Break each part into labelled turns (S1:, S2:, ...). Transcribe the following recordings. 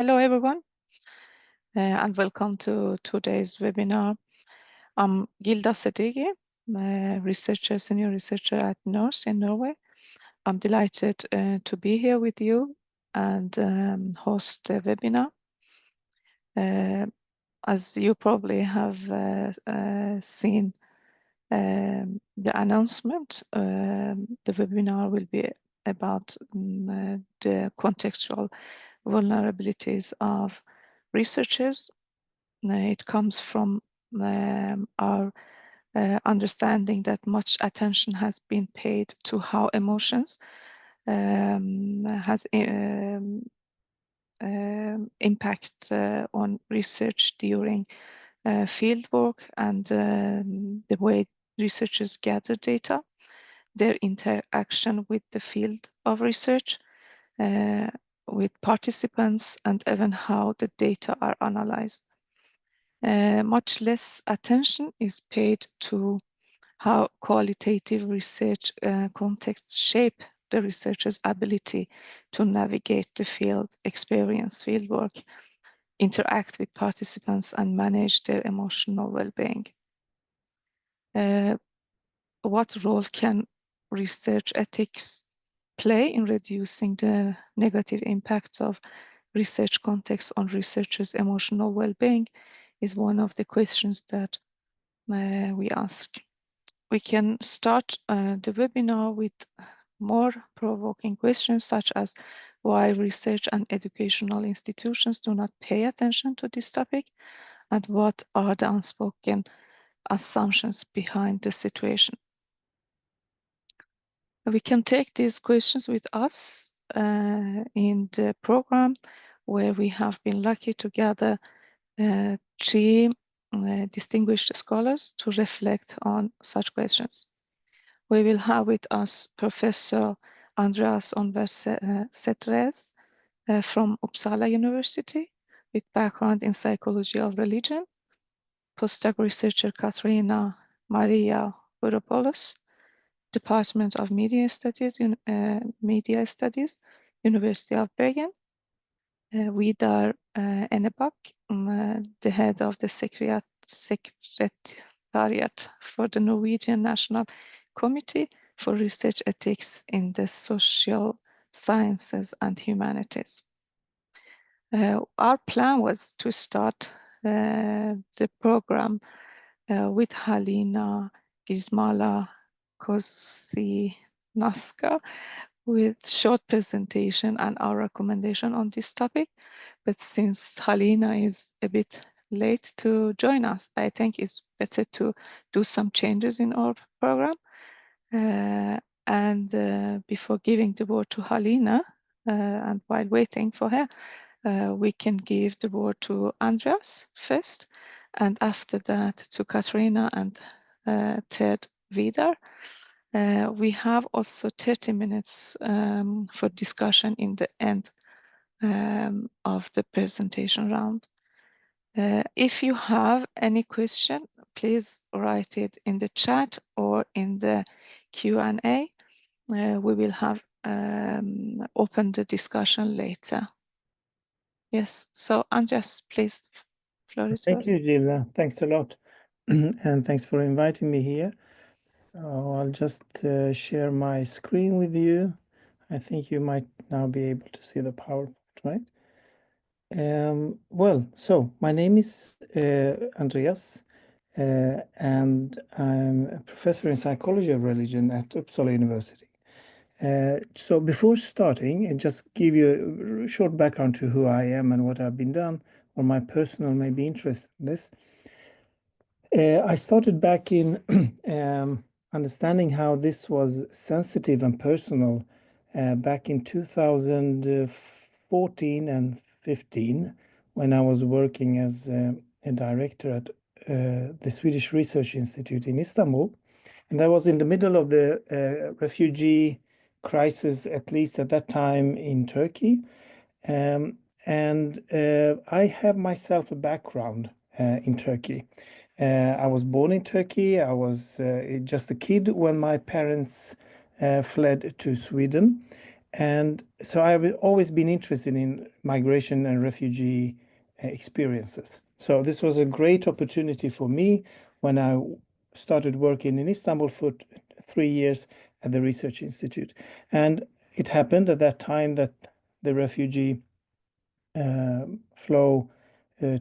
S1: Hello, everyone, and welcome to today's webinar. I'm Gilda Seddighi, senior researcher at NORS in Norway. I'm delighted to be here with you and host the webinar. As you probably have seen the announcement, the webinar will be about the contextual vulnerabilities of researchers. It comes from our understanding that much attention has been paid to how emotions has impact on research during fieldwork and the way researchers gather data, their interaction with the field of research, with participants, and even how the data are analyzed. Much less attention is paid to how qualitative research contexts shape the researcher's ability to navigate the field, experience fieldwork, interact with participants, and manage their emotional well-being. What role can research ethics play in reducing the negative impacts of research context on researchers' emotional well-being is one of the questions that we ask. We can start the webinar with more provoking questions such as why research and educational institutions do not pay attention to this topic, and what are the unspoken assumptions behind the situation. We can take these questions with us in the program, where we have been lucky to gather three distinguished scholars to reflect on such questions. We will have with us Professor Andreas Onversetres from Uppsala University, with background in psychology of religion, postdoc researcher Katarina Maria Buropoulos, Department of Media Studies, University of Bergen, Vidar Enebakk, the head of the Secretariat for the Norwegian National Committee for Research Ethics in the Social Sciences and Humanities. Our plan was to start the program with Halina Grzymała-Moszczyńska with short presentation and our recommendation on this topic. But since Halina is a bit late to join us, I think it's better to do some changes in our program. Before giving the word to Halina, and while waiting for her, we can give the word to Andreas first, and after that to Katarina, and third Vidar. We have also 30 minutes for discussion in the end of the presentation round. If you have any question, please write it in the chat or in the Q&A. We will have open the discussion later. Yes, so Andreas, please, floor is yours.
S2: Thank you, Gilda. Thanks a lot. And thanks for inviting me here. I'll just share my screen with you. I think you might now be able to see the PowerPoint, right? Well, so my name is Andreas, and I'm a professor in psychology of religion at Uppsala University. So before starting, and just give you a short background to who I am and what I've been done, or my personal maybe interest in this. I started back in understanding how this was sensitive and personal back in 2014 and 15, when I was working as a director at the Swedish Research Institute in Istanbul. And I was in the middle of the refugee crisis, at least at that time, in Turkey. I have myself a background in Turkey. I was born in Turkey. I was just a kid when my parents fled to Sweden. And so I've always been interested in migration and refugee experiences. So this was a great opportunity for me when I started working in Istanbul for 3 years at the Research Institute. And it happened at that time that the refugee flow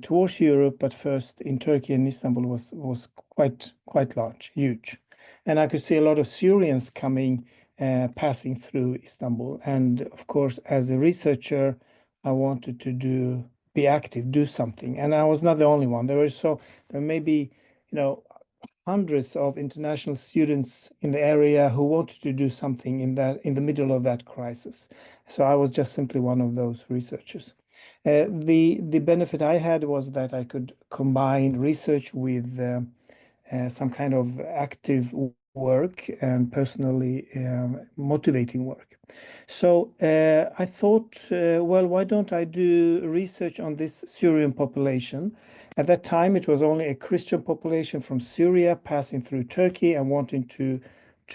S2: towards Europe, but first in Turkey and Istanbul was quite large, huge. And I could see a lot of Syrians coming, passing through Istanbul. And of course, as a researcher, I wanted to be active, do something. And I was not the only one. There may be, hundreds of international students in the area who wanted to do something in the middle of that crisis. So I was just simply one of those researchers. The benefit I had was that I could combine research with some kind of active work and personally motivating work. So I thought, well, why don't I do research on this Syrian population? At that time, it was only a Christian population from Syria passing through Turkey and wanting to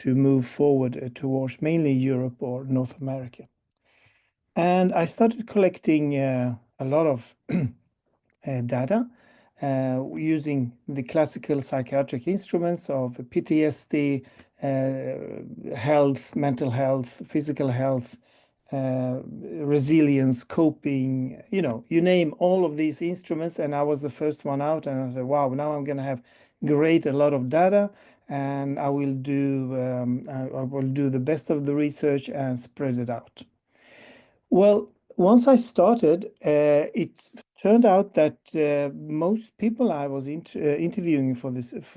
S2: move forward towards mainly Europe or North America. And I started collecting a lot of data using the classical psychiatric instruments of PTSD, health, mental health, physical health, resilience, coping, you name all of these instruments. And I was the first one out, and I said, wow, now I'm going to have a lot of data, and I will do the best of the research and spread it out. Well, once I started, it turned out that most people I was interviewing for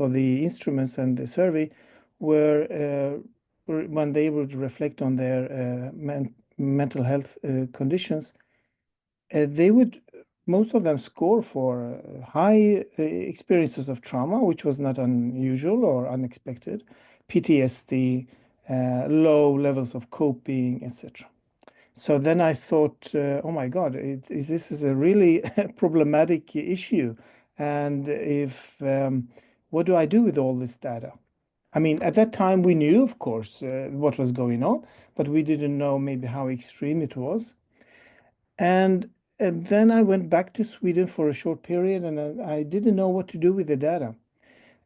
S2: the instruments and the survey were when they would reflect on their mental health conditions, most of them score for high experiences of trauma, which was not unusual or unexpected, PTSD, low levels of coping, etc. So then I thought, oh my God, this is a really problematic issue. And what do I do with all this data? I mean, at that time we knew, of course, what was going on, but we didn't know maybe how extreme it was. And then I went back to Sweden for a short period, and I didn't know what to do with the data.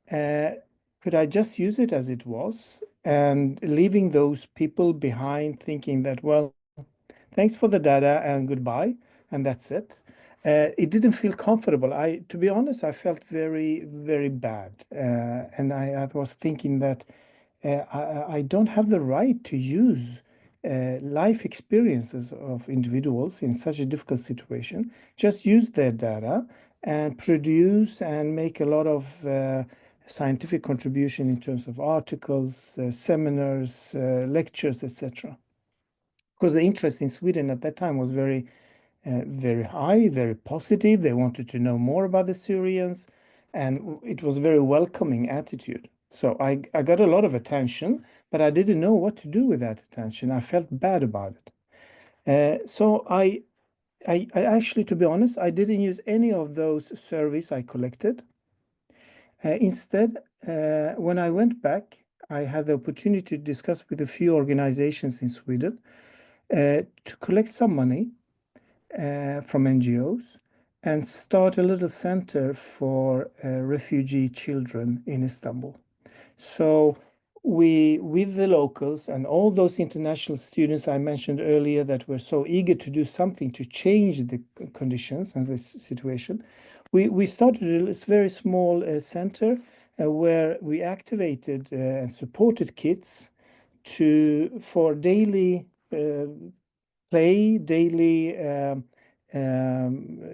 S2: Could I just use it as it was and leaving those people behind thinking that, well, thanks for the data and goodbye, and that's it. It didn't feel comfortable. To be honest, I felt very, very bad. And I was thinking that I don't have the right to use life experiences of individuals in such a difficult situation. Just use their data and produce and make a lot of scientific contribution in terms of articles, seminars, lectures, etc. Because the interest in Sweden at that time was very high, very positive. They wanted to know more about the Syrians, and it was a very welcoming attitude. So I got a lot of attention, but I didn't know what to do with that attention. I felt bad about it. So I actually, to be honest, I didn't use any of those surveys I collected. Instead, when I went back, I had the opportunity to discuss with a few organizations in Sweden to collect some money from NGOs and start a little center for refugee children in Istanbul. So with the locals and all those international students I mentioned earlier that were so eager to do something to change the conditions and this situation, we started this very small center where we activated and supported kids for daily play, daily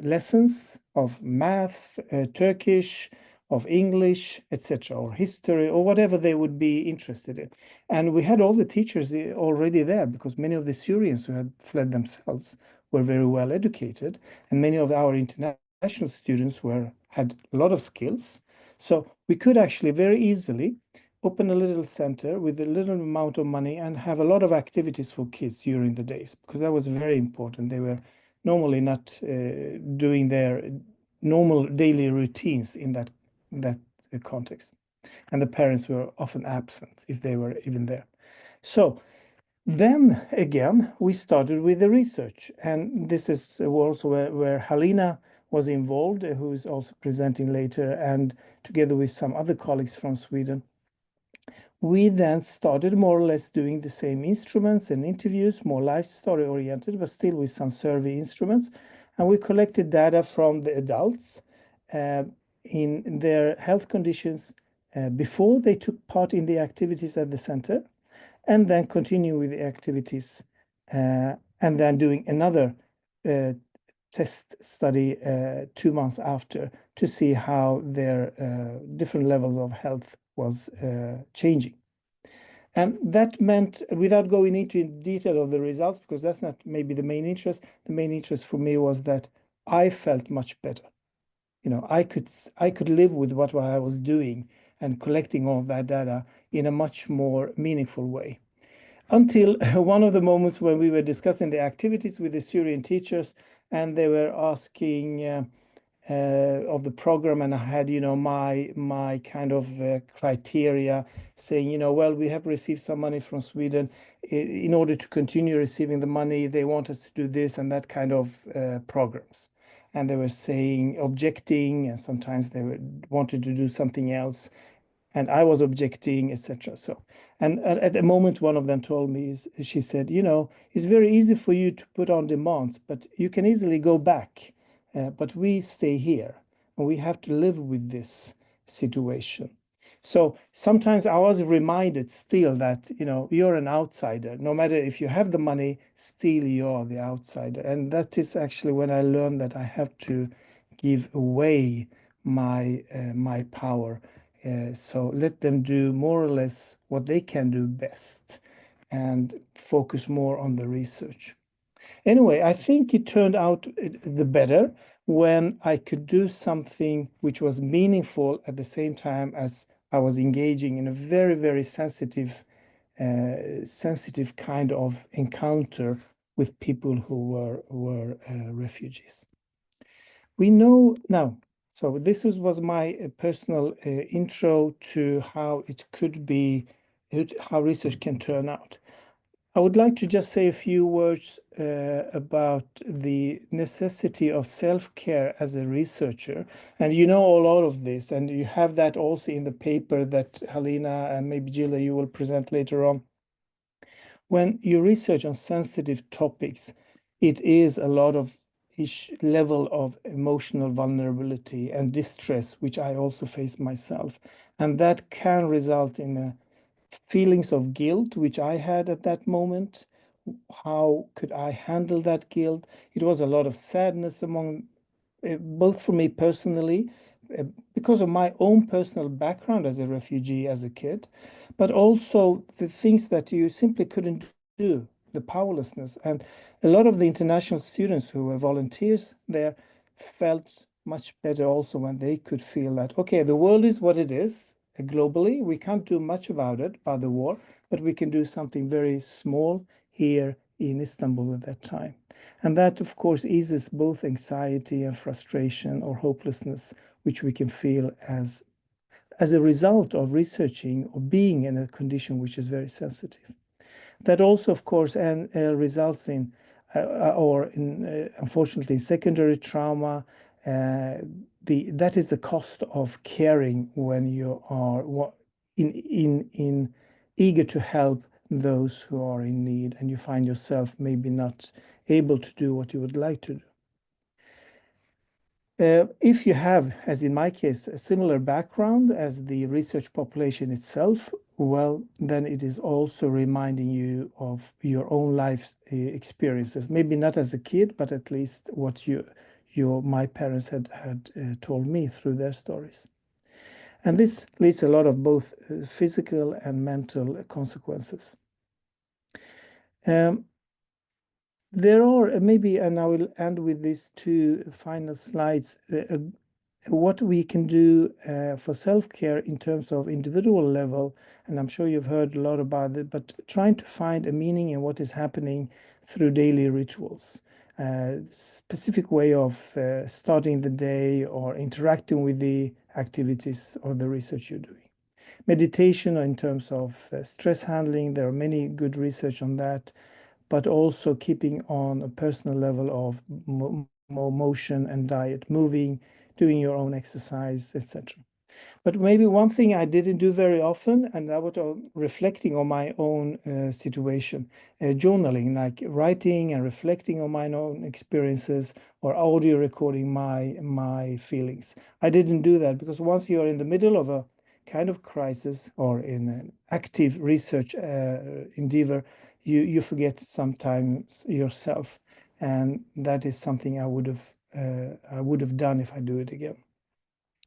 S2: lessons of math, Turkish, of English, etc., or history, or whatever they would be interested in. And we had all the teachers already there because many of the Syrians who had fled themselves were very well educated, and many of our international students had a lot of skills. So we could actually very easily open a little center with a little amount of money and have a lot of activities for kids during the days, because that was very important. They were normally not doing their normal daily routines in that context, and the parents were often absent if they were even there. So Then again, we started with the research, and this is also where Halina was involved, who is also presenting later, and together with some other colleagues from Sweden. We then started more or less doing the same instruments and interviews, more life story oriented, but still with some survey instruments. And we collected data from the adults in their health conditions before they took part in the activities at the center, and then continue with the activities, and then doing another test study 2 months after to see how their different levels of health was changing. And that meant, without going into detail of the results, because that's not maybe the main interest for me was that I felt much better. You know, I could live with what I was doing and collecting all that data in a much more meaningful way. Until one of the moments when we were discussing the activities with the Syrian teachers, and they were asking of the program, and I had, you know, my kind of criteria saying, you know, well, we have received some money from Sweden. In order to continue receiving the money, they want us to do this and that kind of programs. And they were saying, objecting, and sometimes they wanted to do something else. And I was objecting, etc. So, and at the moment, one of them told me, she said, you know, it's very easy for you to put on demands, but you can easily go back. But we stay here, and we have to live with this situation. So sometimes I was reminded still that, you know, you're an outsider. No matter if you have the money, still you're the outsider. And that is actually when I learned that I have to give away my power. So let them do more or less what they can do best and focus more on the research. Anyway, I think it turned out the better when I could do something which was meaningful at the same time as I was engaging in a very, very sensitive kind of encounter with people who were refugees. We know now, so this was my personal intro to how it could be, how research can turn out. I would like to just say a few words about the necessity of self-care as a researcher. And you know a lot of this, and you have that also in the paper that Halina and maybe Gilda you will present later on. When you research on sensitive topics, it is a lot of level of emotional vulnerability and distress, which I also face myself. And that can result in feelings of guilt, which I had at that moment. How could I handle that guilt? It was a lot of sadness among both for me personally, because of my own personal background as a refugee as a kid, but also the things that you simply couldn't do, the powerlessness. And a lot of the international students who were volunteers there felt much better also when they could feel that, okay, the world is what it is globally. We can't do much about it, about the war, but we can do something very small here in Istanbul at that time. And that, of course, eases both anxiety and frustration or hopelessness, which we can feel as a result of researching or being in a condition which is very sensitive. That also, of course, results in, unfortunately, secondary trauma. That is the cost of caring when you are in eager to help those who are in need, and you find yourself maybe not able to do what you would like to do. If you have, as in my case, a similar background as the research population itself, well, then it is also reminding you of your own life experiences. Maybe not as a kid, but at least what my parents had told me through their stories. And this leads a lot of both physical and mental consequences. There are maybe, and I will end with these two final slides, what we can do for self-care in terms of individual level, and I'm sure you've heard a lot about it, but trying to find a meaning in what is happening through daily rituals, specific way of starting the day or interacting with the activities or the research you're doing. meditation in terms of stress handling. There are many good research on that, but also keeping on a personal level of more motion and diet, moving, doing your own exercise, etc. But maybe one thing I didn't do very often, and I was reflecting on my own situation, journaling, like writing and reflecting on my own experiences, or audio recording my feelings. I didn't do that because once you're in the middle of a kind of crisis or in an active research endeavor, you forget sometimes yourself, and that is something I would have done if I do it again.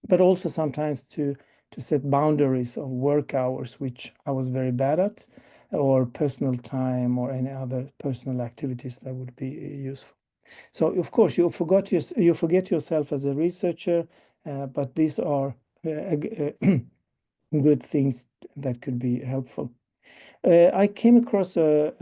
S2: But also sometimes to set boundaries of work hours, which I was very bad at, or personal time, or any other personal activities that would be useful. So of course you forget yourself as a researcher, but these are good things that could be helpful. I came across a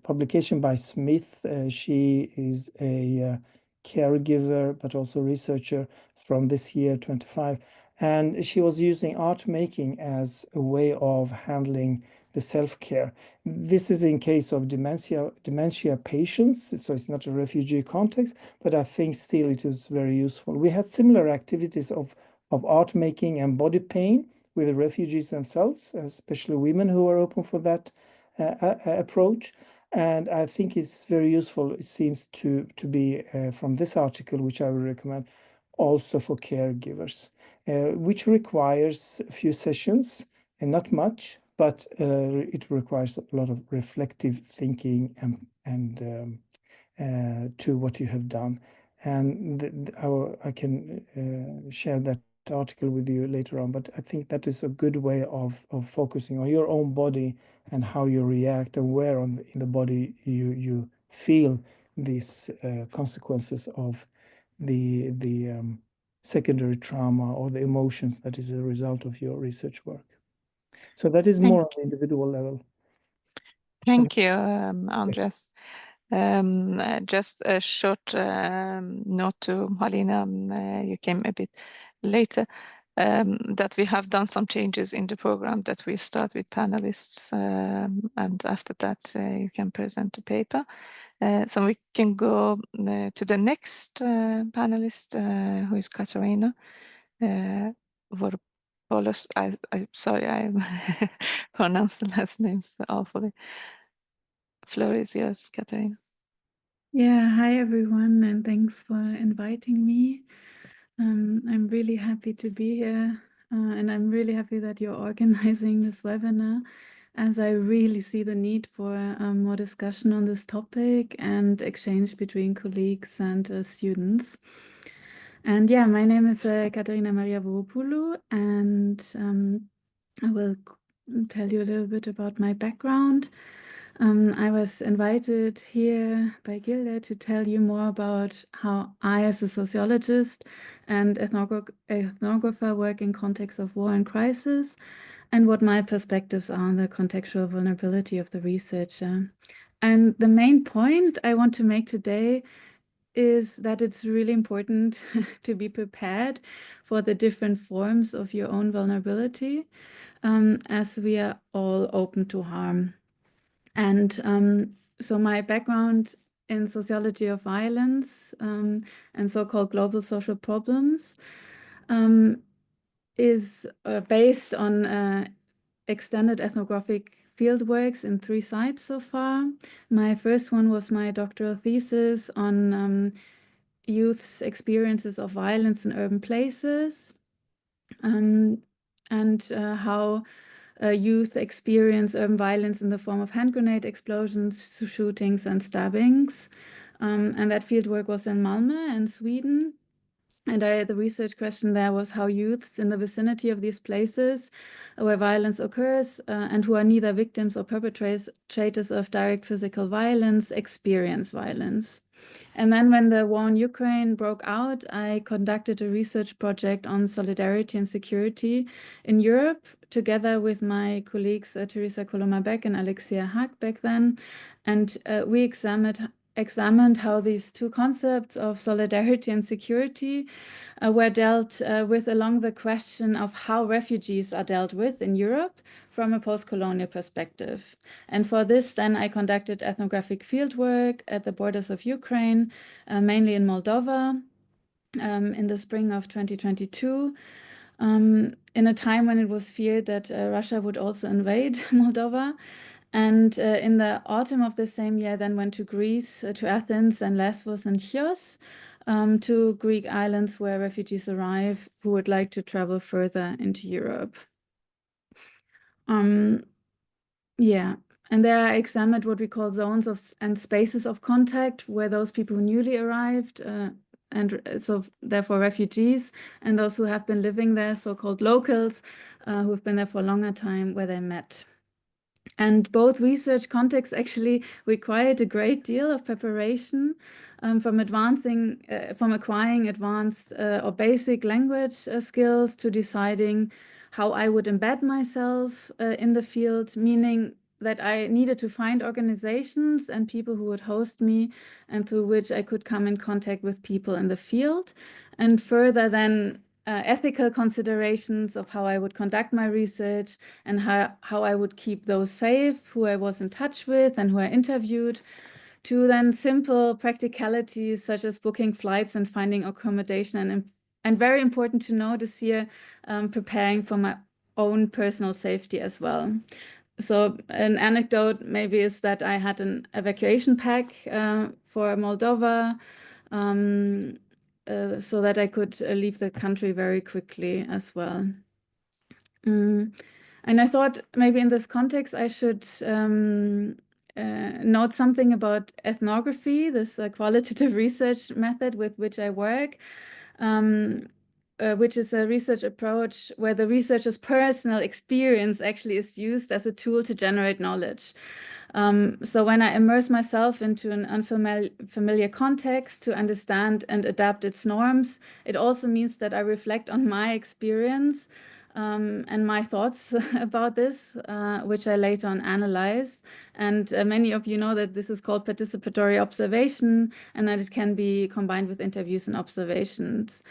S2: publication by Smith. She is a caregiver, but also researcher from this year, 25. And she was using art making as a way of handling the self-care. This is in case of dementia patients, so it's not a refugee context, but I think still it is very useful. We had similar activities of art making and body pain with the refugees themselves, especially women who are open for that approach. And I think it's very useful. It seems to be from this article, which I would recommend, also for caregivers, which requires a few sessions and not much, but it requires a lot of reflective thinking and to what you have done. And I can share that article with you later on, but I think that is a good way of focusing on your own body and how you react and where in the body you feel these consequences of the secondary trauma or the emotions that is a result of your research work. So that is more on the individual level.
S1: Thank you, Andreas. Just a short note to Halina, you came a bit later, that we have done some changes in the program, that we start with panelists, and after that you can present the paper. So we can go to the next panelist, who is Katarina Vorpolos. I'm sorry, I pronounced the last names awfully. Floor is yours, Katarina.
S3: Yeah, hi everyone, and thanks for inviting me. I'm really happy to be here, and I'm really happy that you're organizing this webinar, as I really see the need for more discussion on this topic and exchange between colleagues and students. And yeah, my name is Katarina Maria Voropoulou, and I will tell you a little bit about my background. I was invited here by Gilda to tell you more about how I, as a sociologist and ethnographer, work in context of war and crisis, and what my perspectives are on the contextual vulnerability of the researcher. And the main point I want to make today is that it's really important to be prepared for the different forms of your own vulnerability, as we are all open to harm. And so my background in sociology of violence and so-called global social problems is based on extended ethnographic fieldworks in 3 sites so far. My first one was my doctoral thesis on youth's experiences of violence in urban places, and how youth experience urban violence in the form of hand grenade explosions, shootings, and stabbings. And that fieldwork was in Malmö in Sweden. And the research question there was how youths in the vicinity of these places where violence occurs and who are neither victims or perpetrators of direct physical violence experience violence. And then when the war in Ukraine broke out, I conducted a research project on solidarity and security in Europe, together with my colleagues Teresa Coloma-Beck and Alexia Hack back then. And we examined examined how these two concepts of solidarity and security were dealt with along the question of how refugees are dealt with in Europe from a post-colonial perspective. And for this, then I conducted ethnographic fieldwork at the borders of Ukraine, mainly in Moldova, in the spring of 2022, in a time when it was feared that Russia would also invade Moldova. And in the autumn of the same year, then went to Greece, to Athens and Lesbos and Chios, to Greek islands where refugees arrive who would like to travel further into Europe. Yeah, and there I examined what we call zones and spaces of contact, where those people who newly arrived, and so therefore refugees, and those who have been living there, so-called locals, who have been there for a longer time, where they met. And both research contexts actually required a great deal of preparation, from acquiring advanced or basic language skills to deciding how I would embed myself in the field, meaning that I needed to find organizations and people who would host me and through which I could come in contact with people in the field. And further then ethical considerations of how I would conduct my research and how I would keep those safe, who I was in touch with and who I interviewed, to then simple practicalities such as booking flights and finding accommodation. And very important to notice here, preparing for my own personal safety as well. So an anecdote maybe is that I had an evacuation pack for Moldova, so that I could leave the country very quickly as well. And I thought maybe in this context I should note something about ethnography, this qualitative research method with which I work, which is a research approach where the researcher's personal experience actually is used as a tool to generate knowledge. So when I immerse myself into an unfamiliar context to understand and adapt its norms, it also means that I reflect on my experience and my thoughts about this, which I later on analyze. And many of you know that this is called participatory observation and that it can be combined with interviews and observations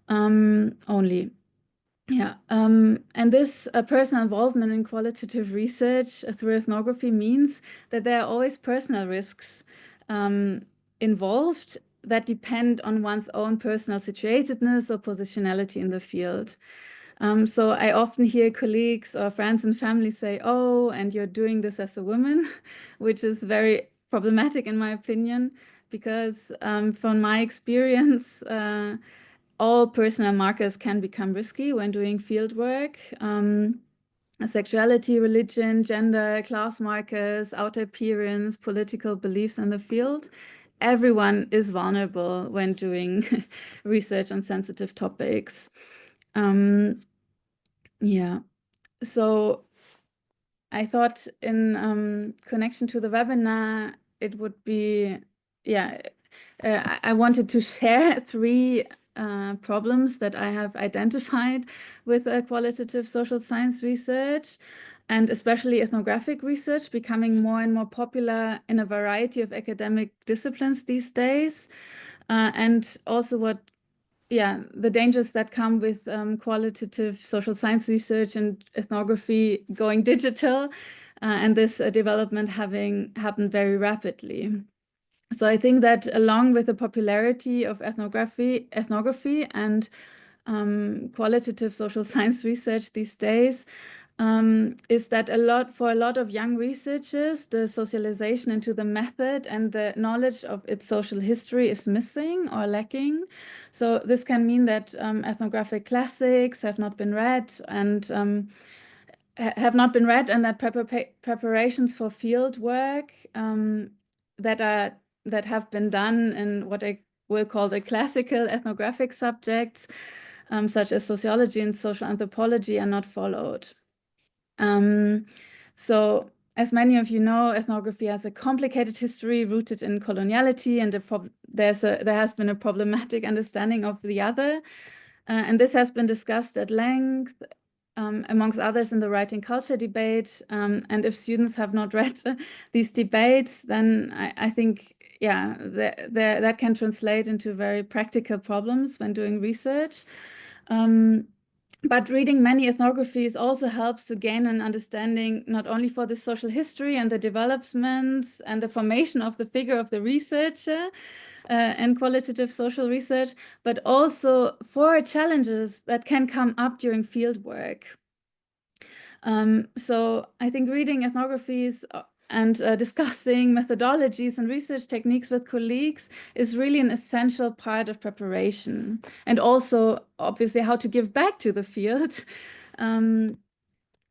S3: only. Yeah, and this personal involvement in qualitative research through ethnography means that there are always personal risks involved that depend on one's own personal situatedness or positionality in the field. So I often hear colleagues or friends and family say, "Oh, and you're doing this as a woman," which is very problematic in my opinion, because from my experience, all personal markers can become risky when doing field work. Sexuality, religion, gender, class markers, outer appearance, political beliefs in the field. Everyone is vulnerable when doing research on sensitive topics. Yeah, so I thought in connection to the webinar, it would be, I wanted to share 3 problems that I have identified with qualitative social science research, and especially ethnographic research becoming more and more popular in a variety of academic disciplines these days, and also the dangers that come with qualitative social science research and ethnography going digital, and this development having happened very rapidly. So I think that along with the popularity of ethnography and qualitative social science research these days, is that for a lot of young researchers, the socialization into the method and the knowledge of its social history is missing or lacking. So this can mean that ethnographic classics have not been read and that preparations for field work that have been done in what I will call the classical ethnographic subjects, such as sociology and social anthropology, are not followed. So as many of you know, ethnography has a complicated history rooted in coloniality, and there has been a problematic understanding of the other. And this has been discussed at length, amongst others, in the writing culture debate. And if students have not read these debates, then I think yeah, that can translate into very practical problems when doing research. But reading many ethnographies also helps to gain an understanding not only for the social history and the developments and the formation of the figure of the researcher and qualitative social research, but also for challenges that can come up during fieldwork. So I think reading ethnographies and discussing methodologies and research techniques with colleagues is really an essential part of preparation. And also, obviously, how to give back to the field.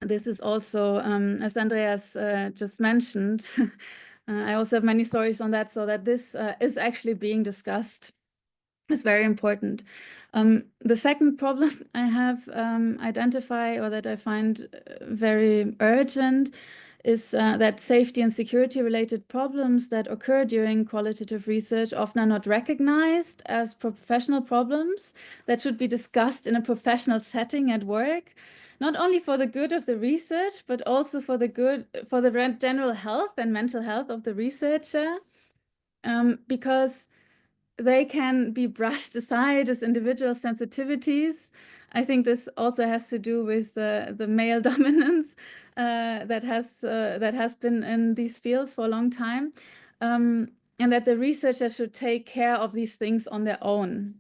S3: This is also, as Andreas just mentioned, I also have many stories on that, so that this is actually being discussed. It's very important. The second problem I have identified, or that I find very urgent, is that safety and security related problems that occur during qualitative research often are not recognized as professional problems that should be discussed in a professional setting at work, not only for the good of the research, but also for the general health and mental health of the researcher, because they can be brushed aside as individual sensitivities. I think this also has to do with the male dominance that has been in these fields for a long time, and that the researcher should take care of these things on their own.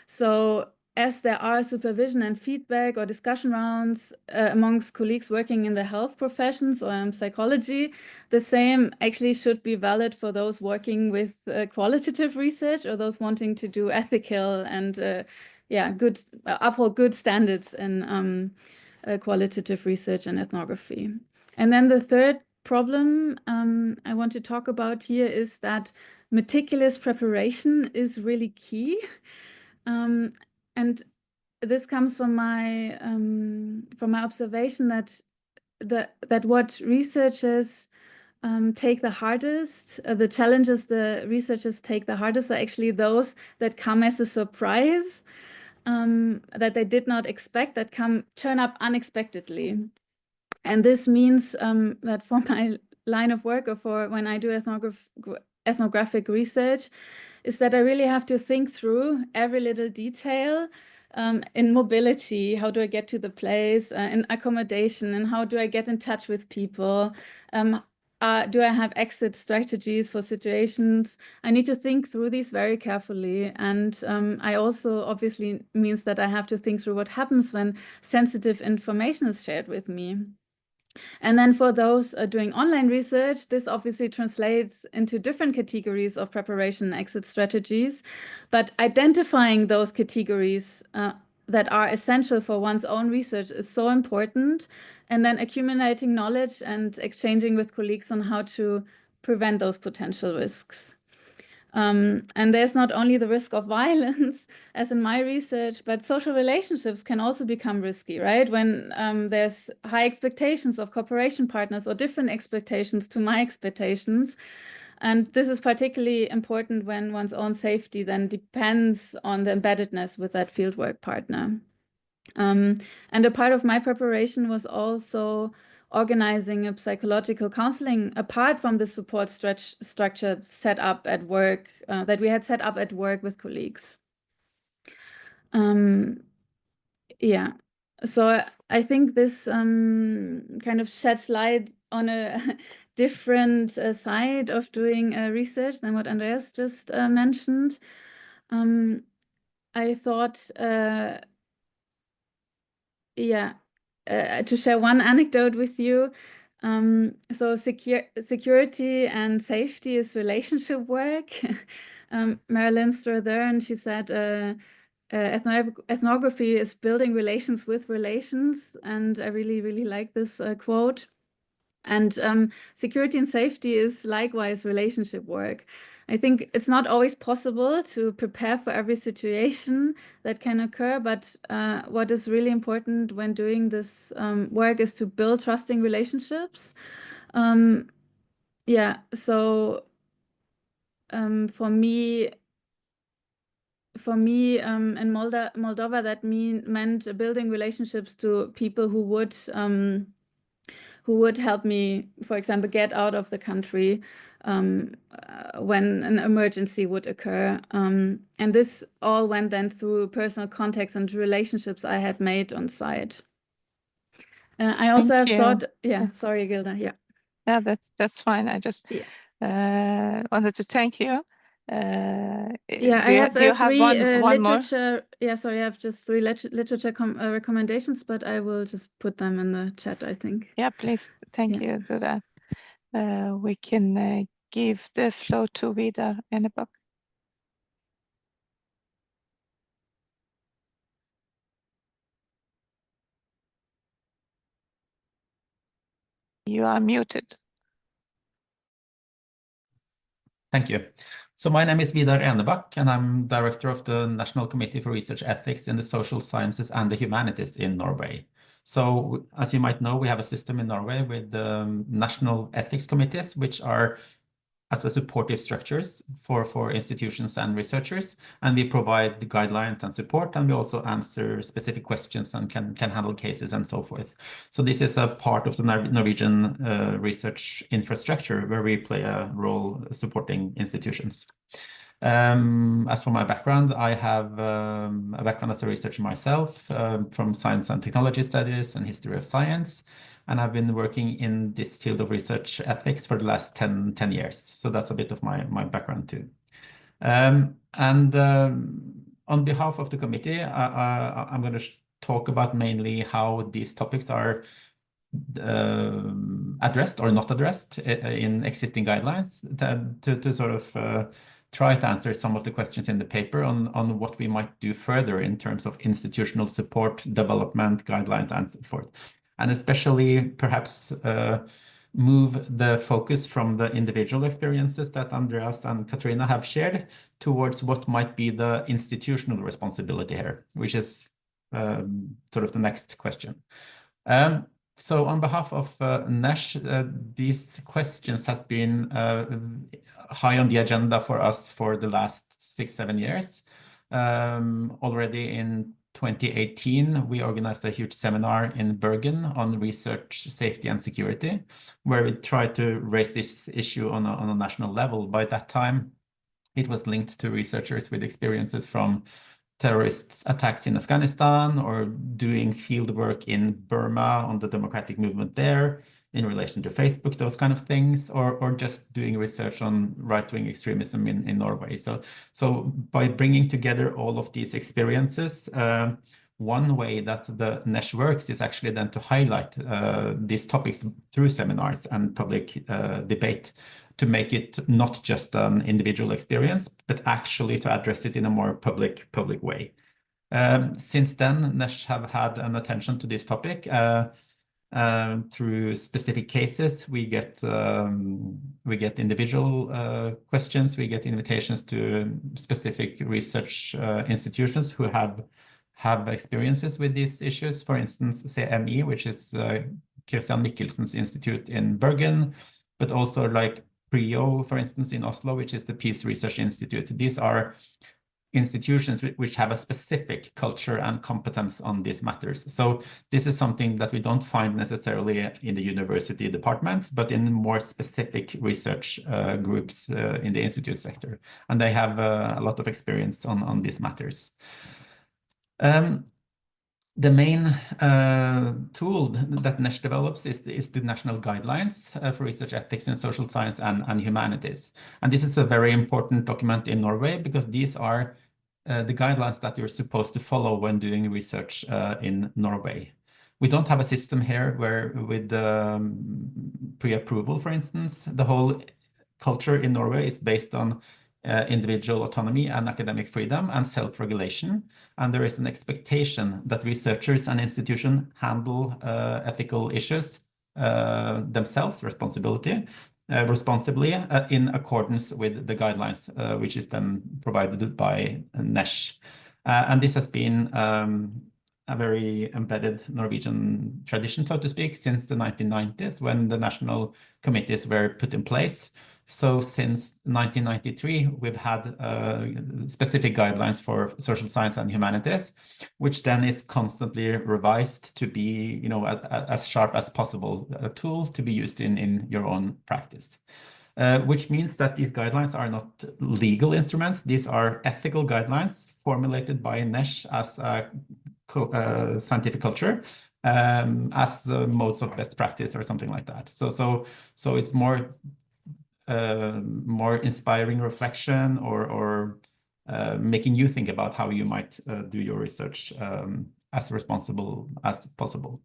S3: So as there are supervision and feedback or discussion rounds amongst colleagues working in the health professions or psychology, the same actually should be valid for those working with qualitative research or those wanting to do ethical and uphold good standards in qualitative research and ethnography. And then the third problem I want to talk about here is that meticulous preparation is really key. And this comes from my observation that what researchers take the hardest, the challenges the researchers take the hardest are actually those that come as a surprise, that they did not expect, that turn up unexpectedly. And this means that for my line of work, or for when I do ethnographic research, is that I really have to think through every little detail in mobility. How do I get to the place, in accommodation, and how do I get in touch with people? Do I have exit strategies for situations? I need to think through these very carefully. And I also obviously means that I have to think through what happens when sensitive information is shared with me. And then for those doing online research, this obviously translates into different categories of preparation and exit strategies. But identifying those categories that are essential for one's own research is so important. And then accumulating knowledge and exchanging with colleagues on how to prevent those potential risks. And there's not only the risk of violence, as in my research, but social relationships can also become risky, right? When there's high expectations of cooperation partners or different expectations to my expectations. And this is particularly important when one's own safety then depends on the embeddedness with that fieldwork partner. And a part of my preparation was also organizing a psychological counseling apart from the support structure set up at work, that we had set up at work with colleagues. Yeah, so I think this kind of sheds light on a different side of doing research than what Andreas just mentioned. I thought, to share one anecdote with you. So security and safety is relationship work. Marilyn Strathern, she said, ethnography is building relations with relations. And I really, really like this quote. And security and safety is likewise relationship work. I think it's not always possible to prepare for every situation that can occur, but what is really important when doing this work is to build trusting relationships. So for me in Moldova, that meant building relationships to people who would who would help me, for example, get out of the country when an emergency would occur. And this all went then through personal contacts and relationships I had made on site. I also have thought, sorry, Gilda,
S1: Yeah, that's fine. I just wanted to thank you.
S3: I have
S1: do you have one
S3: literature
S1: more?
S3: Yeah, sorry, I have just 3 literature recommendations, but I will just put them in the chat, I think.
S1: Yeah, please, thank you. Do that. We can give the floor to Vidūnaitė. You are muted.
S4: Thank you. So my name is Vidūnaitė, and I'm director of the National Committee for Research Ethics in the Social Sciences and the Humanities in Norway. So as you might know, we have a system in Norway with national ethics committees, which are as a supportive structures for institutions and researchers, and we provide the guidelines and support, and we also answer specific questions and can handle cases and so forth. So this is a part of the Norwegian research infrastructure where we play a role supporting institutions. As for my background, I have a background as a researcher myself from science and technology studies and history of science. And I've been working in this field of research ethics for the last 10 years. So that's a bit of my background too. On behalf of the committee, I'm going to talk about mainly how these topics are addressed or not addressed in existing guidelines to sort of try to answer some of the questions in the paper on what we might do further in terms of institutional support, development, guidelines, and so forth. And especially perhaps move the focus from the individual experiences that Andreas and Katrina have shared towards what might be the institutional responsibility here, which is sort of the next question. So on behalf of NESH, these questions has been high on the agenda for us for the last 6-7 years. Already in 2018, we organized a huge seminar in Bergen on research, safety, and security, where we tried to raise this issue on a national level. By that time, it was linked to researchers with experiences from terrorist attacks in Afghanistan or doing field work in Burma on the democratic movement there in relation to Facebook, those kind of things, or just doing research on right-wing extremism in Norway. So by bringing together all of these experiences, one way that the NESH works is actually then to highlight these topics through seminars and public debate to make it not just an individual experience, but actually to address it in a more public way. Since then, NESH have had an attention to this topic. Through specific cases, we get individual questions, we get invitations to specific research institutions who have experiences with these issues. For instance, CMI, which is Christian Michelsen's institute in Bergen, but also like PRIO, for instance, in Oslo, which is the Peace Research Institute. These are institutions which have a specific culture and competence on these matters. So this is something that we don't find necessarily in the university departments, but in more specific research groups in the institute sector. And they have a lot of experience on these matters. The main tool that NESH develops is the national guidelines for research ethics in social science and humanities. And this is a very important document in Norway because these are the guidelines that you're supposed to follow when doing research in Norway. We don't have a system here where with pre-approval, for instance, the whole culture in Norway is based on individual autonomy and academic freedom and self-regulation. And there is an expectation that researchers and institutions handle ethical issues themselves, responsibly in accordance with the guidelines, which is then provided by NESH. And this has been a very embedded Norwegian tradition, so to speak, since the 1990s when the national committees were put in place. So since 1993, we've had specific guidelines for social science and humanities, which then is constantly revised to be, as sharp as possible, a tool to be used in your own practice. Which means that these guidelines are not legal instruments. These are ethical guidelines formulated by NESH as a scientific culture, as modes of best practice or something like that. So it's more inspiring reflection or making you think about how you might do your research as responsible as possible.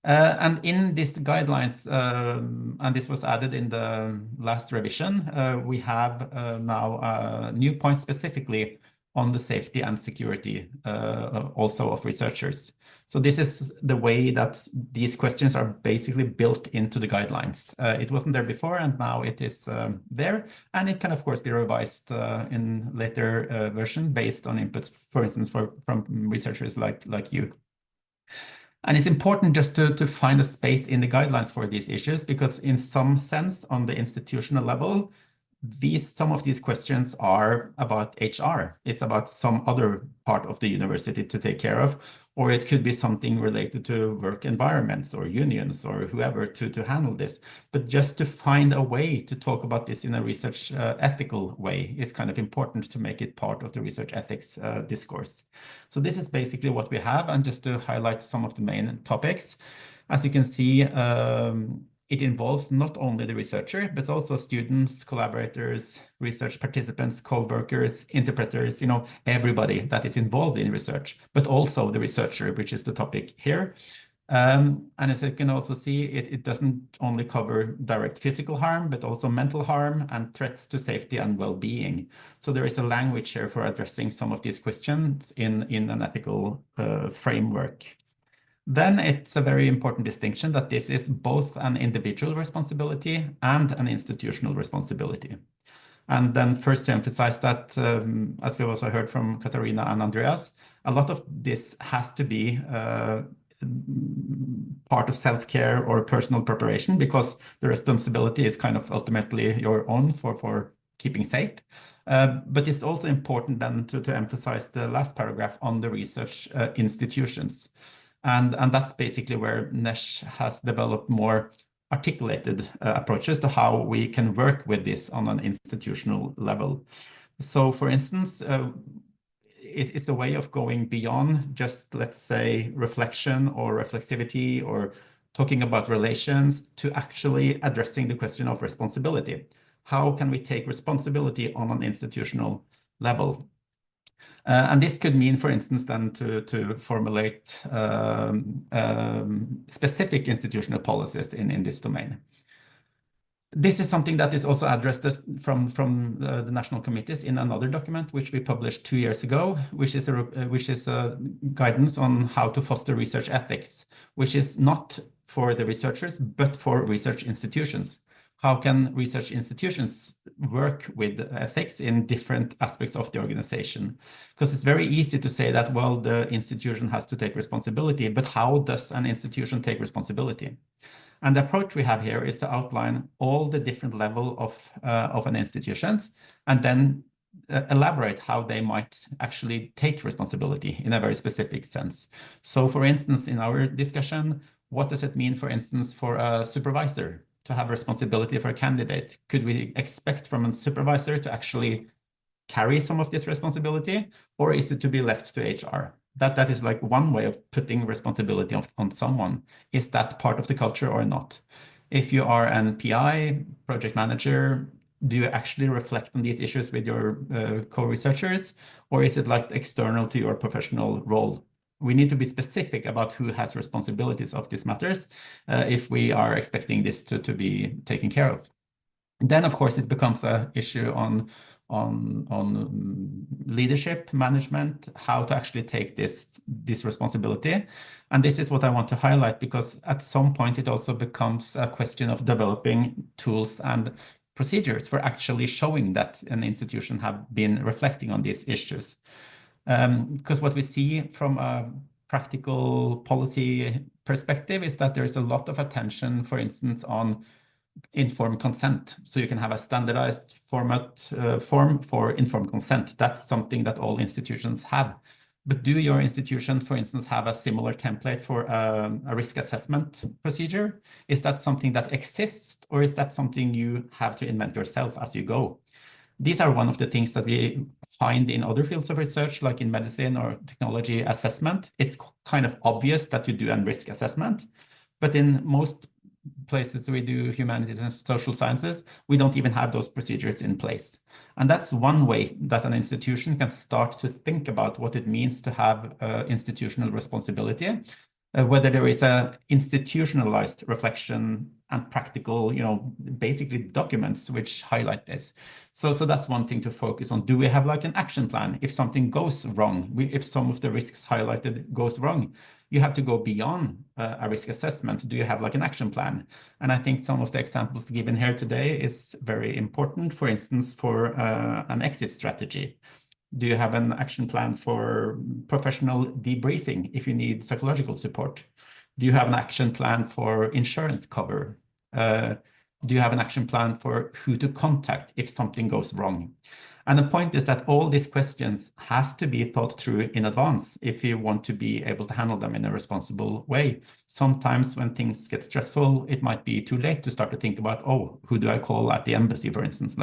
S4: And in these guidelines, and this was added in the last revision, we have now a new point specifically on the safety and security also of researchers. So this is the way that these questions are basically built into the guidelines. It wasn't there before, and now it is there. And it can, of course, be revised in later version based on inputs, for instance, from researchers like you. And it's important just to find a space in the guidelines for these issues, because in some sense, on the institutional level, some of these questions are about HR. It's about some other part of the university to take care of, or it could be something related to work environments or unions or whoever to handle this. But just to find a way to talk about this in a research ethical way is kind of important to make it part of the research ethics discourse. So this is basically what we have, and just to highlight some of the main topics. As you can see, it involves not only the researcher, but also students, collaborators, research participants, co-workers, interpreters, everybody that is involved in research, but also the researcher, which is the topic here. And as you can also see, it doesn't only cover direct physical harm, but also mental harm and threats to safety and well-being. So there is a language here for addressing some of these questions in an ethical framework. Then it's a very important distinction that this is both an individual responsibility and an institutional responsibility. And then first to emphasize that, as we've also heard from Katarina and Andreas, a lot of this has to be part of self-care or personal preparation, because the responsibility is kind of ultimately your own for keeping safe. But it's also important then to emphasize the last paragraph on the research institutions. And that's basically where NESH has developed more articulated approaches to how we can work with this on an institutional level. So for instance, it's a way of going beyond just, let's say, reflection or reflexivity or talking about relations to actually addressing the question of responsibility. How can we take responsibility on an institutional level? And this could mean, for instance, then to formulate specific institutional policies in this domain. This is something that is also addressed from the national committees in another document, which we published 2 years ago, which is a guidance on how to foster research ethics, which is not for the researchers, but for research institutions. How can research institutions work with ethics in different aspects of the organization? Because it's very easy to say that, well, the institution has to take responsibility, but how does an institution take responsibility? And the approach we have here is to outline all the different levels of an institution, and then elaborate how they might actually take responsibility in a very specific sense. So for instance, in our discussion, what does it mean, for instance, for a supervisor to have responsibility for a candidate? Could we expect from a supervisor to actually carry some of this responsibility, or is it to be left to HR? That is like one way of putting responsibility on someone. Is that part of the culture or not? If you are an PI, project manager, do you actually reflect on these issues with your co-researchers, or is it like external to your professional role? We need to be specific about who has responsibilities of these matters if we are expecting this to be taken care of. Then, of course, it becomes an issue on leadership, management, how to actually take this responsibility. And this is what I want to highlight, because at some point it also becomes a question of developing tools and procedures for actually showing that an institution have been reflecting on these issues. Because what we see from a practical policy perspective is that there is a lot of attention, for instance, on informed consent. So you can have a standardized form for informed consent. That's something that all institutions have. But do your institution, for instance, have a similar template for a risk assessment procedure? Is that something that exists, or is that something you have to invent yourself as you go? These are one of the things that we find in other fields of research, like in medicine or technology assessment. It's kind of obvious that you do a risk assessment, but in most places we do humanities and social sciences, we don't even have those procedures in place. And that's one way that an institution can start to think about what it means to have institutional responsibility, whether there is a institutionalized reflection and practical, basically documents which highlight this. So that's one thing to focus on. Do we have like an action plan? If something goes wrong, if some of the risks highlighted goes wrong, you have to go beyond a risk assessment. Do you have like an action plan? And I think some of the examples given here today is very important. For instance, for an exit strategy. Do you have an action plan for professional debriefing if you need psychological support? Do you have an action plan for insurance cover? Do you have an action plan for who to contact if something goes wrong? And the point is that all these questions has to be thought through in advance if you want to be able to handle them in a responsible way. Sometimes when things get stressful, it might be too late to start to think about, oh, who do I call at the embassy, for instance?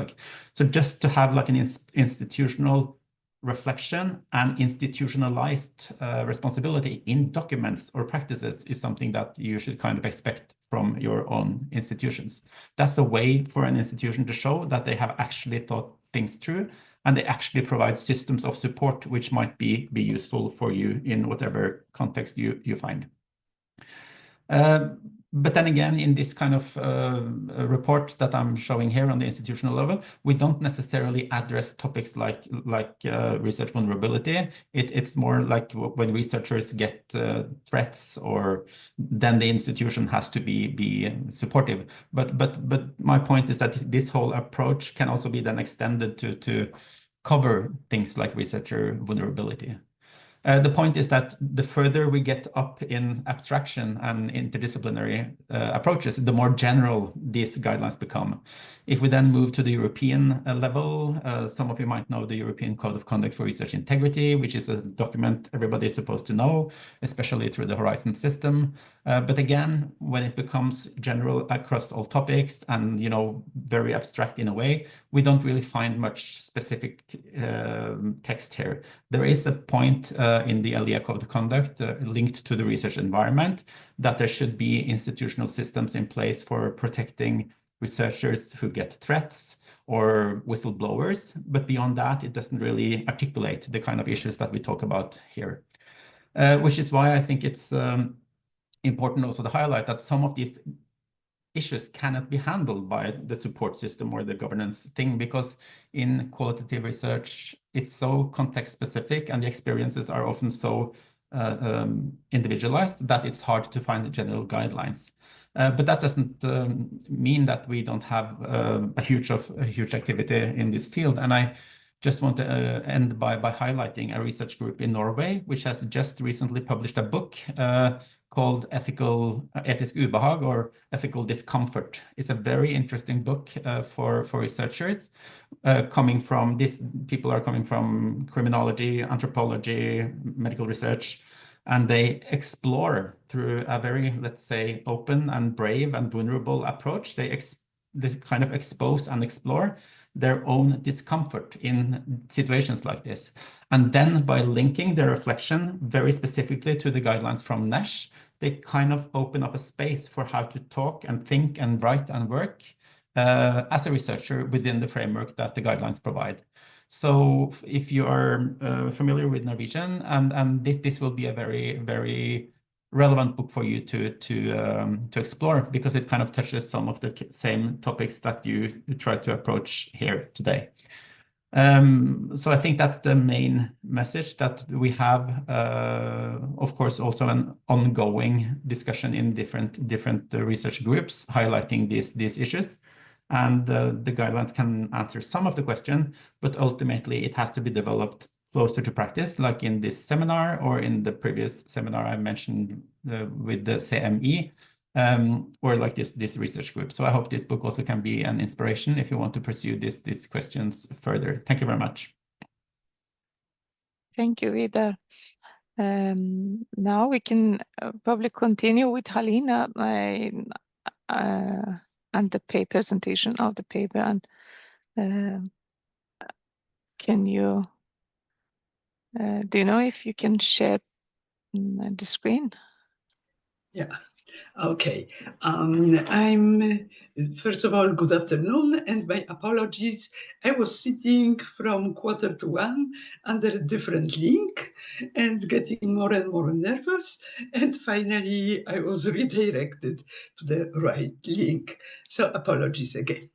S4: So just to have like an institutional reflection and institutionalized responsibility in documents or practices is something that you should kind of expect from your own institutions. That's a way for an institution to show that they have actually thought things through, and they actually provide systems of support which might be useful for you in whatever context you find. But then again, in this kind of report that I'm showing here on the institutional level, we don't necessarily address topics like research vulnerability. It's more like when researchers get threats, or then the institution has to be supportive. But my point is that this whole approach can also be then extended to cover things like researcher vulnerability. The point is that the further we get up in abstraction and interdisciplinary approaches, the more general these guidelines become. If we then move to the European level, some of you might know the European Code of Conduct for Research Integrity, which is a document everybody is supposed to know, especially through the Horizon system. But again, when it becomes general across all topics and very abstract in a way, we don't really find much specific text here. There is a point in the LEA Code of Conduct linked to the research environment that there should be institutional systems in place for protecting researchers who get threats or whistleblowers. But beyond that, it doesn't really articulate the kind of issues that we talk about here, which is why I think it's important also to highlight that some of these issues cannot be handled by the support system or the governance thing, because in qualitative research, it's so context specific and the experiences are often so individualized that it's hard to find general guidelines. But that doesn't mean that we don't have a huge activity in this field. And I just want to end by highlighting a research group in Norway, which has just recently published a book called Etisk ubehag, or Ethical Discomfort. It's a very interesting book for researchers coming from this. People are coming from criminology, anthropology, medical research, and they explore through a very, let's say, open and brave and vulnerable approach. They kind of expose and explore their own discomfort in situations like this. And then by linking their reflection very specifically to the guidelines from NESH, they kind of open up a space for how to talk and think and write and work as a researcher within the framework that the guidelines provide. So if you are familiar with Norwegian, and this will be a very, very relevant book for you to explore, because it kind of touches some of the same topics that you try to approach here today. So I think that's the main message, that we have, of course, also an ongoing discussion in different research groups highlighting these issues. And the guidelines can answer some of the question, but ultimately it has to be developed closer to practice, like in this seminar or in the previous seminar I mentioned with the CME. or like this research group. So I hope this book also can be an inspiration if you want to pursue these questions further. Thank you very much.
S1: Thank you, Vidar. Now we can probably continue with Halina and the presentation of the paper. And can you, do you know if you can share the screen?
S5: Yeah. Okay. First of all, good afternoon, and my apologies. I was sitting from 1:45 under a different link and getting more and more nervous. And finally, I was redirected to the right link. So apologies again.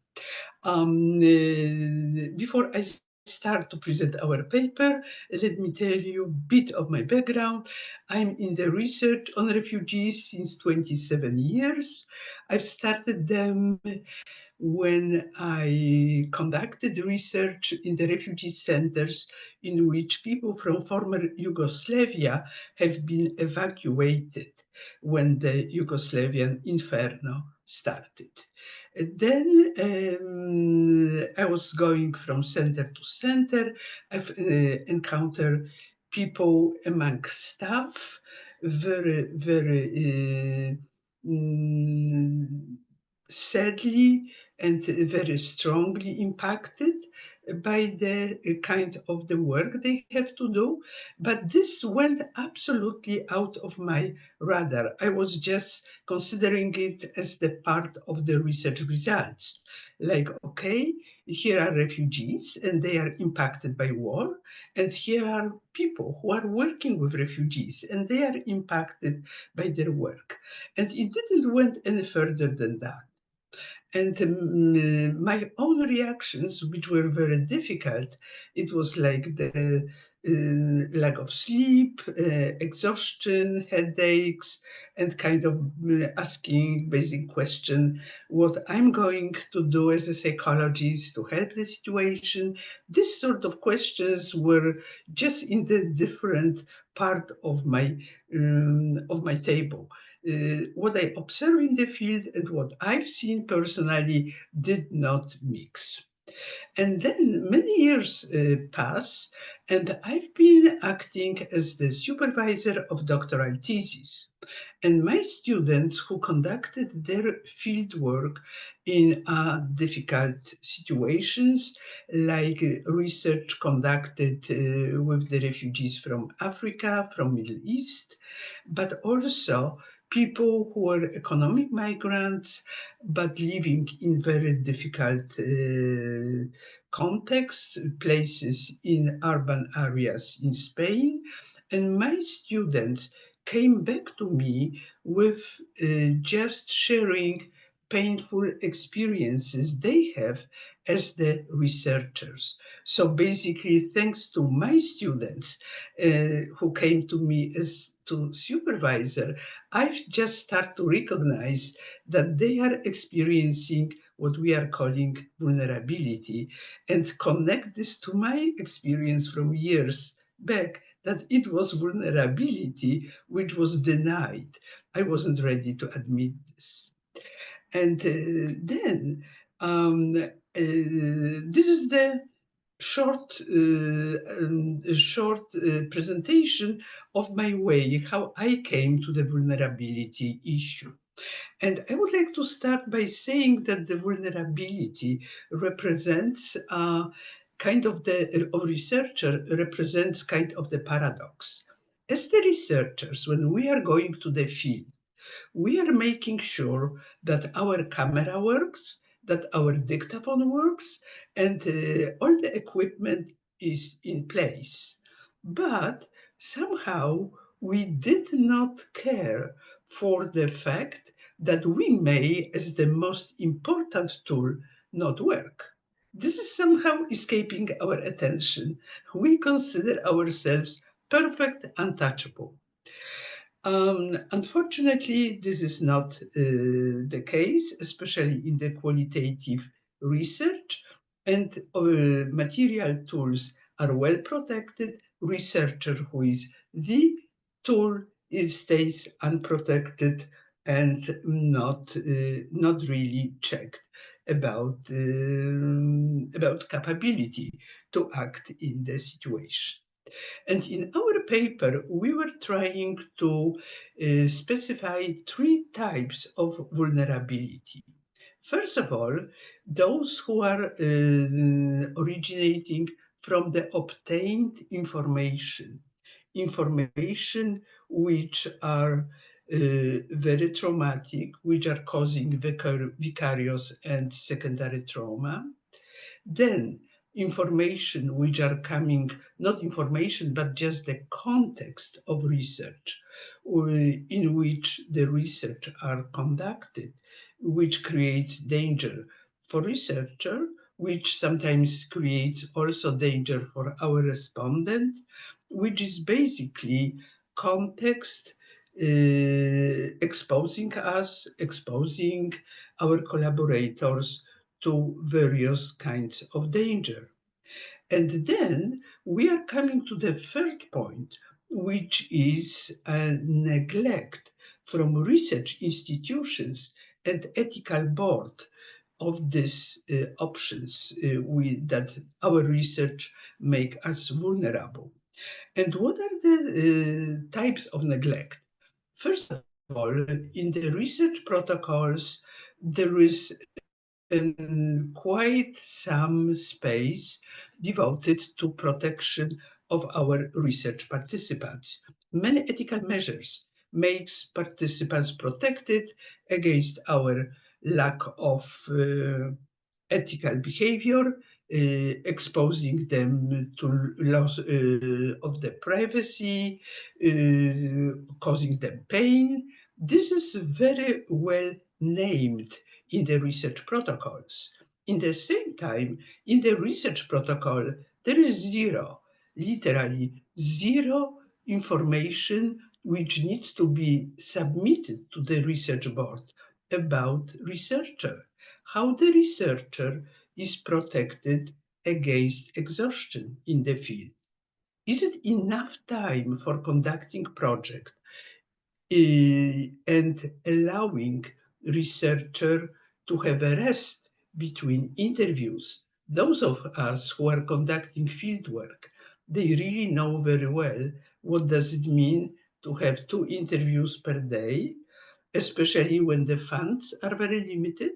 S5: Before I start to present our paper, let me tell you a bit of my background. I'm in the research on refugees since 27 years. I've started them when I conducted research in the refugee centers in which people from former Yugoslavia have been evacuated when the Yugoslavian inferno started. Then I was going from center to center. I've encountered people among staff, very sadly and very strongly impacted by the kind of the work they have to do. But this went absolutely out of my radar. I was just considering it as the part of the research results. Like, okay, here are refugees and they are impacted by war. And here are people who are working with refugees and they are impacted by their work. And it didn't went any further than that. And my own reactions, which were very difficult, it was like the lack of sleep, exhaustion, headaches, and kind of asking basic question, what I'm going to do as a psychologist to help the situation. This sort of questions were just in the different part of my table. What I observe in the field and what I've seen personally did not mix. And then many years pass, and I've been acting as the supervisor of doctoral thesis. And my students who conducted their field work in difficult situations, like research conducted with the refugees from Africa, from Middle East, but also people who are economic migrants, but living in very difficult contexts, places in urban areas in Spain. And my students came back to me with just sharing painful experiences they have as the researchers. So basically, thanks to my students who came to me as to supervisor, I've just started to recognize that they are experiencing what we are calling vulnerability and connect this to my experience from years back, that it was vulnerability which was denied. I wasn't ready to admit this. And then this is the short presentation of my way, how I came to the vulnerability issue. And I would like to start by saying that the vulnerability represents kind of the researcher represents kind of the paradox. As the researchers, when we are going to the field, we are making sure that our camera works, that our dictaphone works, and all the equipment is in place. But somehow we did not care for the fact that we may, as the most important tool, not work. This is somehow escaping our attention. We consider ourselves perfect, untouchable. Unfortunately, this is not the case, especially in the qualitative research, and material tools are well protected. Researcher who is the tool stays unprotected and not really checked about capability to act in the situation. And in our paper, we were trying to specify 3 types of vulnerability. First of all, those who are originating from the obtained information which are very traumatic, which are causing vicarious and secondary trauma. Then information which are coming, not information, but just the context of research in which the research are conducted, which creates danger for researcher, which sometimes creates also danger for our respondent, which is basically context exposing us, exposing our collaborators to various kinds of danger. And then we are coming to the third point, which is a neglect from research institutions and ethical board of these options that our research make us vulnerable. And what are the types of neglect? First of all, in the research protocols, there is quite some space devoted to protection of our research participants. Many ethical measures makes participants protected against our lack of ethical behavior, exposing them to loss of their privacy, causing them pain. This is very well named in the research protocols. In the same time, in the research protocol, there is zero, literally zero information which needs to be submitted to the research board about researcher, how the researcher is protected against exhaustion in the field. Is it enough time for conducting project and allowing researcher to have a rest between interviews? Those of us who are conducting fieldwork, they really know very well what does it mean to have 2 interviews per day, especially when the funds are very limited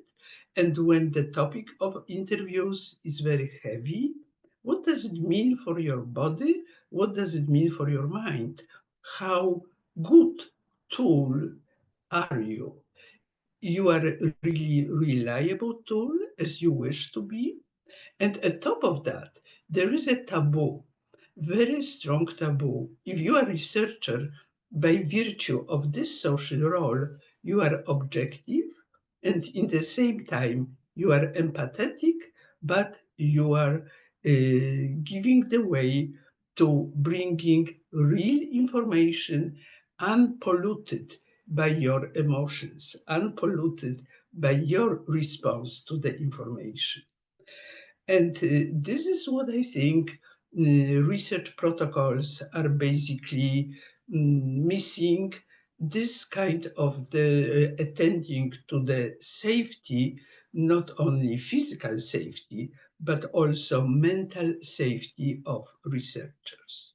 S5: and when the topic of interviews is very heavy. What does it mean for your body? What does it mean for your mind? How good tool are you? You are a really reliable tool as you wish to be. And on top of that, there is a taboo, very strong taboo. If you are a researcher, by virtue of this social role, you are objective, and in the same time, you are empathetic, but you are giving the way to bringing real information unpolluted by your emotions, unpolluted by your response to the information. And this is what I think research protocols are basically missing, this kind of the attending to the safety, not only physical safety, but also mental safety of researchers.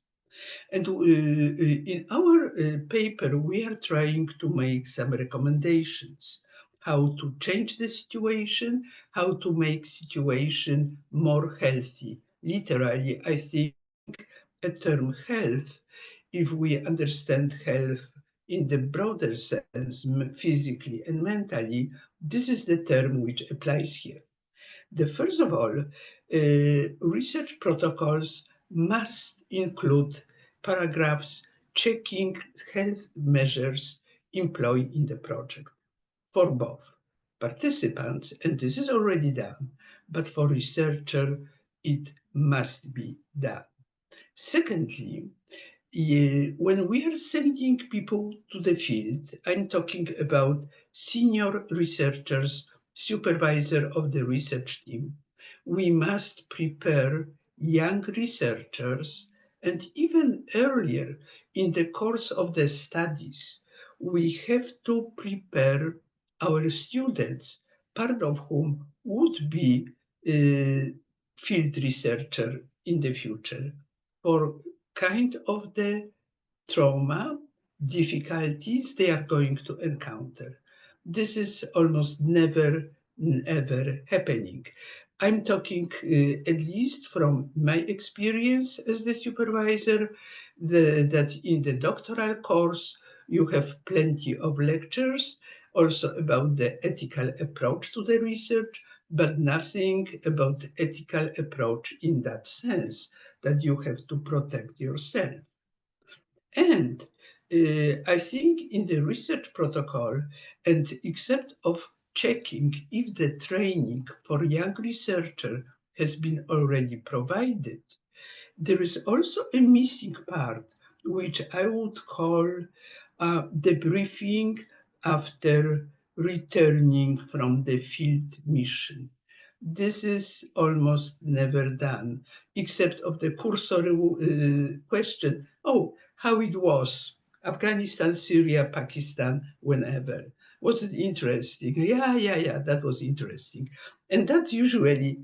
S5: And in our paper, we are trying to make some recommendations how to change the situation, how to make situation more healthy. Literally, I think a term health, if we understand health in the broader sense, physically and mentally, this is the term which applies here. First of all, research protocols must include paragraphs checking health measures employed in the project for both participants, and this is already done, but for researcher, it must be done. Secondly, when we are sending people to the field, I'm talking about senior researchers, supervisor of the research team, we must prepare young researchers, and even earlier in the course of the studies, we have to prepare our students, part of whom would be field researcher in the future, for kind of the trauma, difficulties they are going to encounter. This is almost never, ever happening. I'm talking at least from my experience as the supervisor, that in the doctoral course, you have plenty of lectures also about the ethical approach to the research, but nothing about the ethical approach in that sense that you have to protect yourself. And I think in the research protocol, and except of checking if the training for young researcher has been already provided, there is also a missing part, which I would call debriefing after returning from the field mission. This is almost never done, except of the cursory question, oh, how it was, Afghanistan, Syria, Pakistan, whenever. Was it interesting? Yeah, that was interesting. And that usually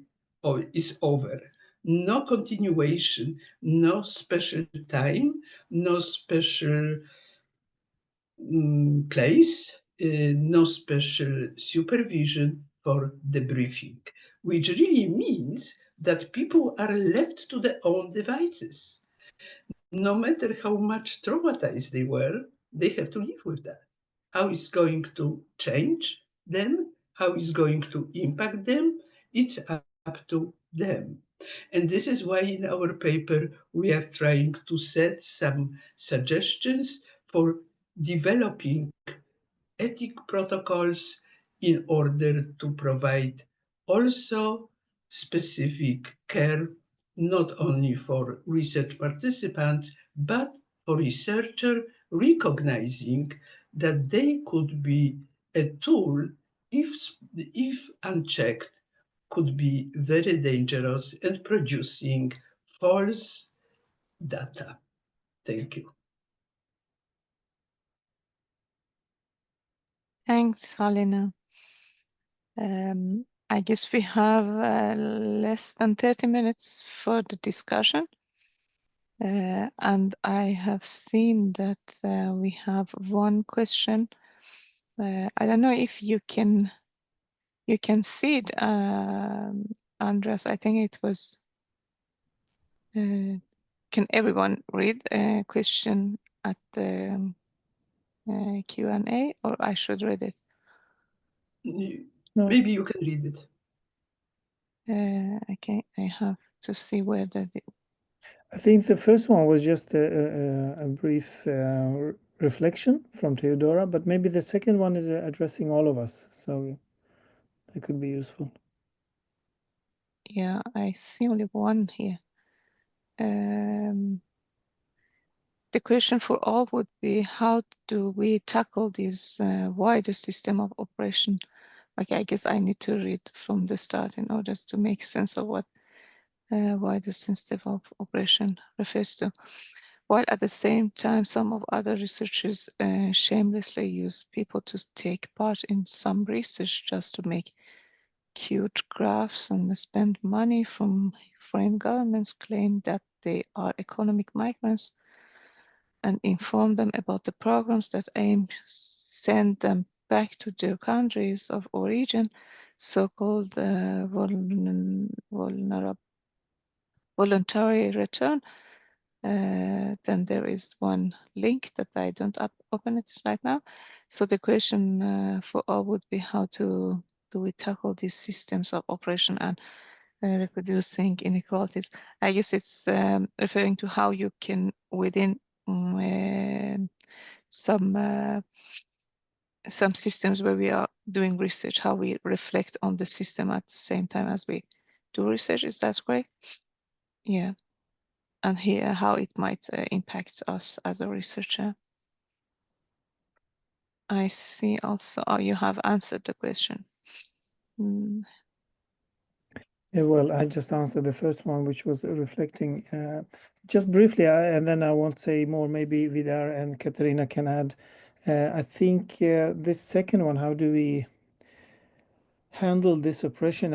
S5: is over. No continuation, no special time, no special place, no special supervision for debriefing, which really means that people are left to their own devices. No matter how much traumatized they were, they have to live with that. How it's going to change them, how it's going to impact them, it's up to them. And this is why in our paper we are trying to set some suggestions for developing ethic protocols in order to provide also specific care, not only for research participants, but for researchers recognizing that they could be a tool, if unchecked, could be very dangerous and producing false data. Thank you.
S1: Thanks, Halina. I guess we have less than 30 minutes for the discussion. And I have seen that we have one question. I don't know if you can see it, Andreas. I think it was. Can everyone read a question at the Q&A, or I should read it?
S2: No.
S5: Maybe you can read it.
S1: Okay, I have to see where that.
S2: I think the first one was just a brief reflection from Theodora, but maybe the second one is addressing all of us, so that could be useful.
S1: Yeah, I see only one here. The question for all would be, how do we tackle this wider system of operation? Okay, I guess I need to read from the start in order to make sense of what wider system of operation refers to. While at the same time, some of other researchers shamelessly use people to take part in some research just to make cute graphs and spend money from foreign governments, claim that they are economic migrants, and inform them about the programs that aim to send them back to their countries of origin, so-called voluntary return. Then there is one link that I don't open it right now. So the question for all would be, how do we tackle these systems of operation and reproducing inequalities? I guess it's referring to how you can, within some systems where we are doing research, how we reflect on the system at the same time as we do research. Is that correct? Yeah. And here, how it might impact us as a researcher. I see also, you have answered the question.
S2: Yeah, well, I just answered the first one, which was reflecting just briefly, and then I won't say more. Maybe Vidar and Katarina can add I think this second one, how do we handle this oppression?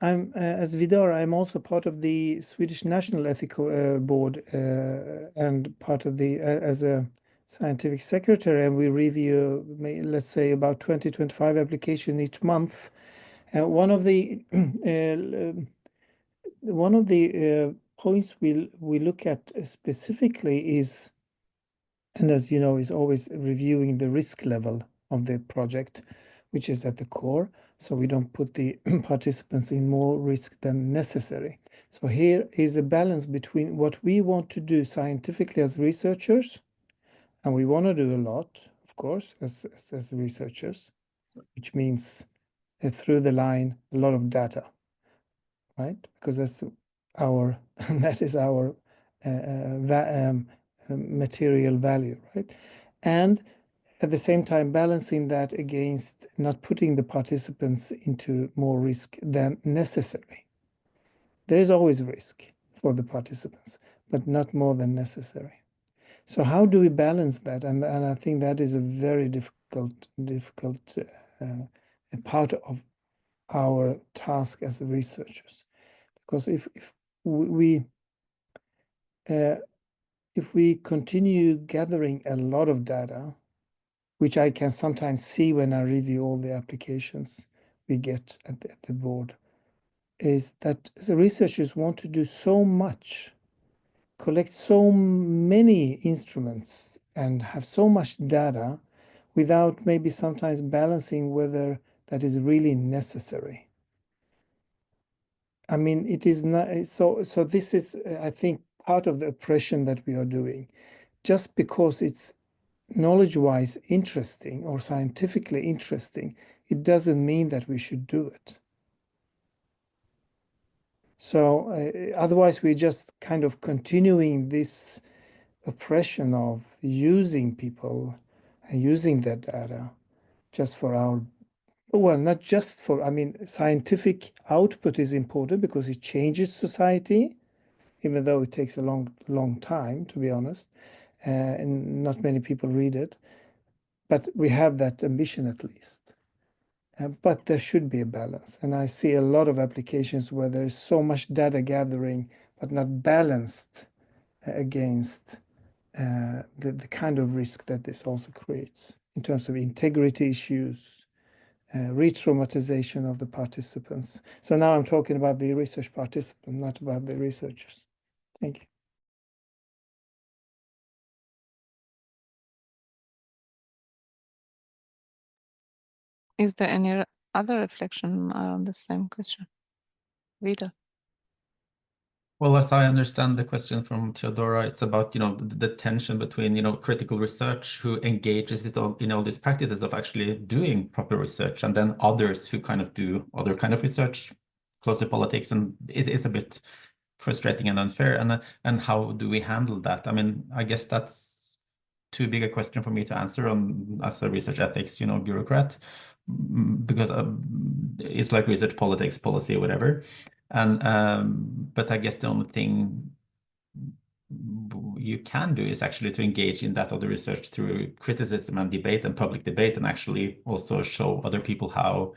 S2: I'm as Vidar, I'm also part of the Swedish National Ethical Board and part of the as a scientific secretary, and we review, let's say, about 20-25 applications each month. One of the points we look at specifically is, and as you know, is always reviewing the risk level of the project, which is at the core. So we don't put the participants in more risk than necessary. So here is a balance between what we want to do scientifically as researchers, and we want to do a lot, of course, as researchers, which means through the line a lot of data, right? Because that's our that is our material value, right? And at the same time balancing that against not putting the participants into more risk than necessary. There is always risk for the participants, but not more than necessary. So how do we balance that? And I think that is a very difficult part of our task as researchers, because if we continue gathering a lot of data, which I can sometimes see when I review all the applications we get at the board, is that the researchers want to do so much, collect so many instruments, and have so much data without maybe sometimes balancing whether that is really necessary. I mean, it is not so. So this is, I think, part of the oppression that we are doing. Just because it's knowledge-wise interesting or scientifically interesting, it doesn't mean that we should do it. So otherwise, we're just kind of continuing this oppression of using people and using their data just for our, well, not just for, I mean, scientific output is important because it changes society, even though it takes a long time, to be honest, and not many people read it. But we have that ambition at least. But there should be a balance. And I see a lot of applications where there is so much data gathering, but not balanced against the kind of risk that this also creates in terms of integrity issues, re-traumatization of the participants. So now I'm talking about the research participant, not about the researchers. Thank you.
S1: Is there any other reflection on the same question? Vida?
S4: Well, as I understand the question from Theodora, it's about, the tension between, critical research who engages in all these practices of actually doing proper research, and then others who kind of do other kind of research, close to politics, and it's a bit frustrating and unfair. And how do we handle that? I mean, I guess that's too big a question for me to answer on as a research ethics, bureaucrat, because it's like research politics, policy, whatever. And but I guess the only thing you can do is actually to engage in that other research through criticism and debate and public debate, and actually also show other people how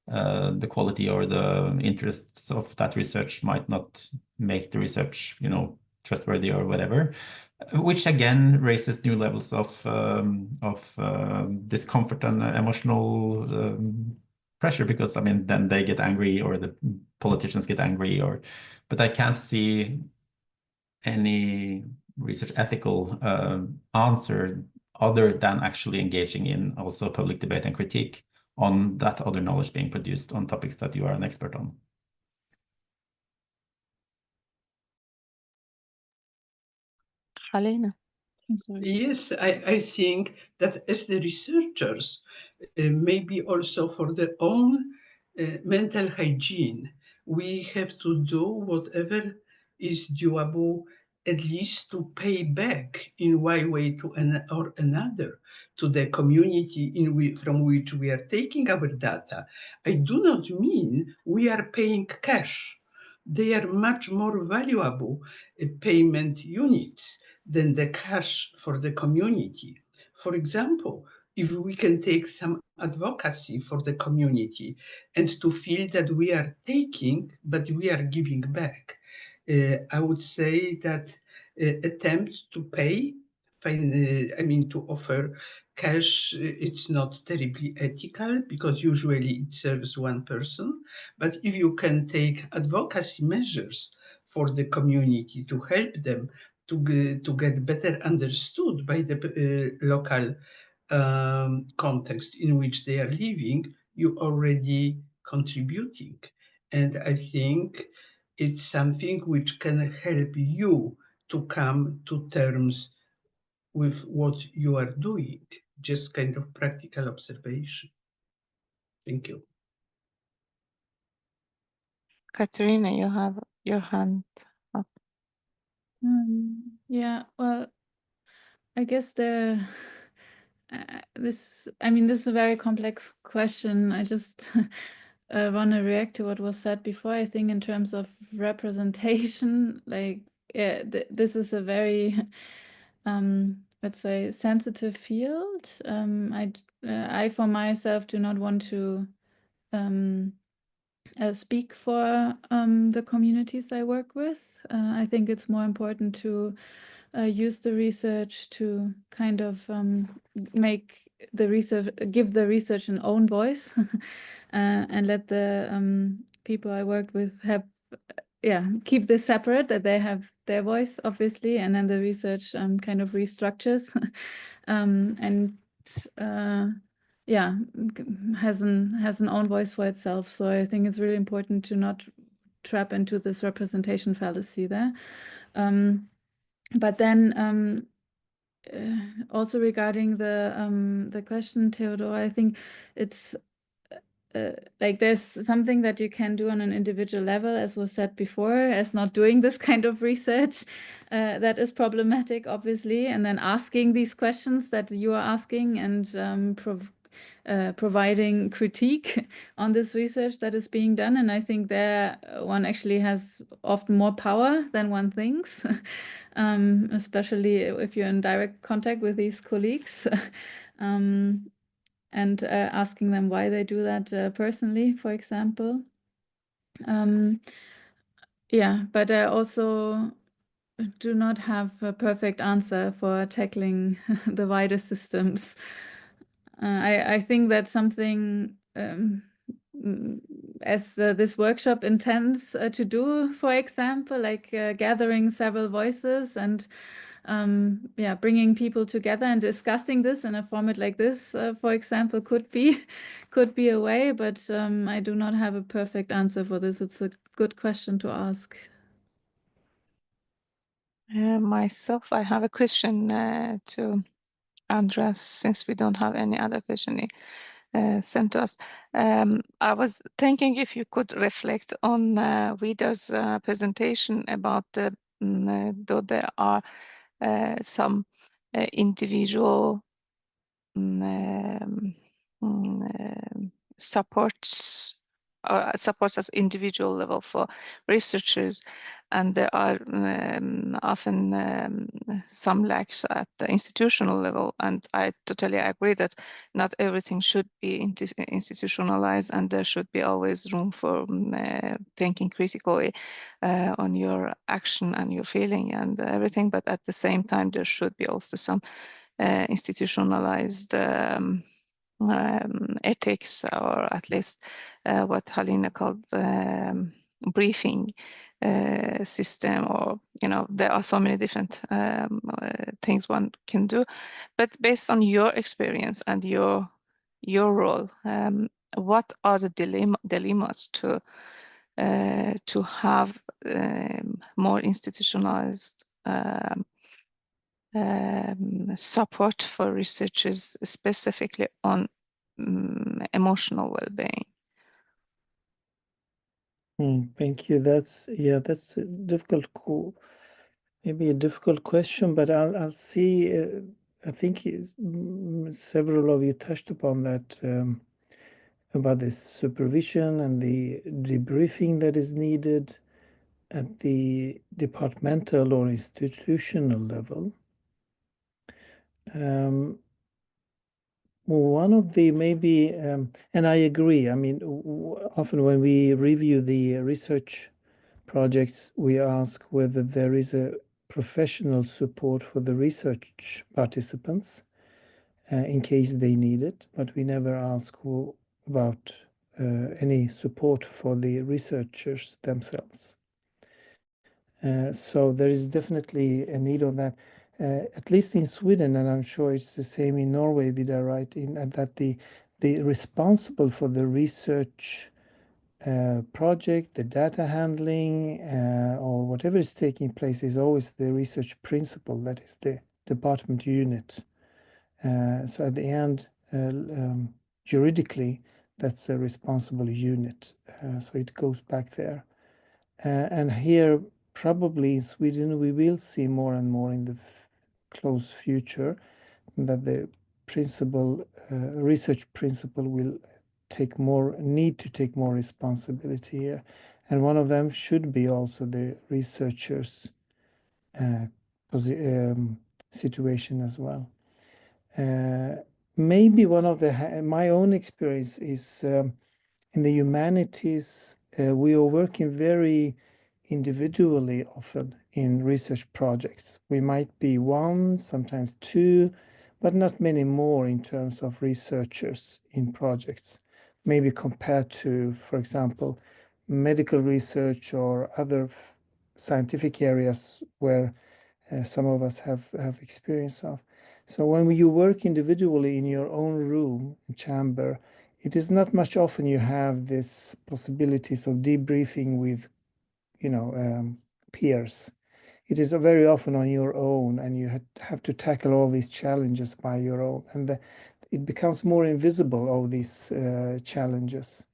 S4: the quality or the interests of that research might not make the research, trustworthy or whatever, which again raises new levels of discomfort and emotional pressure, because I mean, then they get angry or the politicians get angry, but I can't see any research ethical answer other than actually engaging in also public debate and critique on that other knowledge being produced on topics that you are an expert on.
S1: Halina?
S5: Yes, I think that as the researchers, maybe also for their own mental hygiene, we have to do whatever is doable, at least to pay back in one way to or another to the community from which we are taking our data. I do not mean we are paying cash. They are much more valuable payment units than the cash for the community. For example, if we can take some advocacy for the community and to feel that we are taking, but we are giving back. I would say that attempts to pay, to offer cash, it's not terribly ethical because usually it serves one person. But if you can take advocacy measures for the community to help them to get better understood by the local context in which they are living, you already contributing. And I think it's something which can help you to come to terms with what you are doing, just kind of practical observation. Thank you.
S1: Katerina, you have your hand up.
S3: Yeah, well, I guess this is a very complex question. I just want to react to what was said before. I think in terms of representation, like, yeah, this is a very, let's say, sensitive field. I for myself do not want to speak for the communities I work with. I think it's more important to use the research to kind of make the research, give the research an own voice, and let the people I worked with have, keep this separate, that they have their voice, obviously, and then the research kind of restructures and has an own voice for itself. So I think it's really important to not trap into this representation fallacy there. But then also regarding the question, Theodore, I think it's like there's something that you can do on an individual level, as was said before, as not doing this kind of research that is problematic, obviously, and then asking these questions that you are asking and providing critique on this research that is being done. And I think there one actually has often more power than one thinks, especially if you're in direct contact with these colleagues. And asking them why they do that personally, for example. But I also do not have a perfect answer for tackling the wider systems. I think that's something as this workshop intends to do, for example, like gathering several voices and bringing people together and discussing this in a format like this, for example, could be a way, but I do not have a perfect answer for this. It's a good question to ask.
S1: Myself, I have a question to Andreas, since we don't have any other question sent to us. I was thinking if you could reflect on Vidar's presentation about though there are some individual supports as individual level for researchers, and there are often some lacks at the institutional level, and I totally agree that not everything should be institutionalized, and there should be always room for thinking critically on your action and your feeling and everything, but at the same time there should be also some institutionalized ethics, or at least what Halina called briefing system, or there are so many different things one can do. But based on your experience and your role, what are the dilemmas to have more institutionalized support for researchers, specifically on emotional well-being?
S2: Thank you. That's a difficult, maybe a difficult question, but I'll see. I think several of you touched upon that, about this supervision and the debriefing that is needed at the departmental or institutional level. one of the maybe, and I agree, I mean, often when we review the research projects, we ask whether there is a professional support for the research participants in case they need it, but we never ask about any support for the researchers themselves. So there is definitely a need of that, at least in Sweden, and I'm sure it's the same in Norway, Vidar, right? That the responsible for the research project, the data handling, or whatever is taking place is always the research principal, that is the department unit. So at the end, juridically, that's a responsible unit. So it goes back there. And here, probably in Sweden, we will see more and more in the close future that the principal, research principal will need to take more responsibility here. And one of them should be also the researchers' situation as well. Maybe one of my own experience is in the humanities, we are working very individually often in research projects. We might be one, sometimes two, but not many more in terms of researchers in projects. Maybe compared to, for example, medical research or other scientific areas where some of us have experience of. So when you work individually in your own room, chamber, it is not much often you have this possibilities of debriefing with, peers. It is very often on your own, and you have to tackle all these challenges by your own, and it becomes more invisible, all these challenges.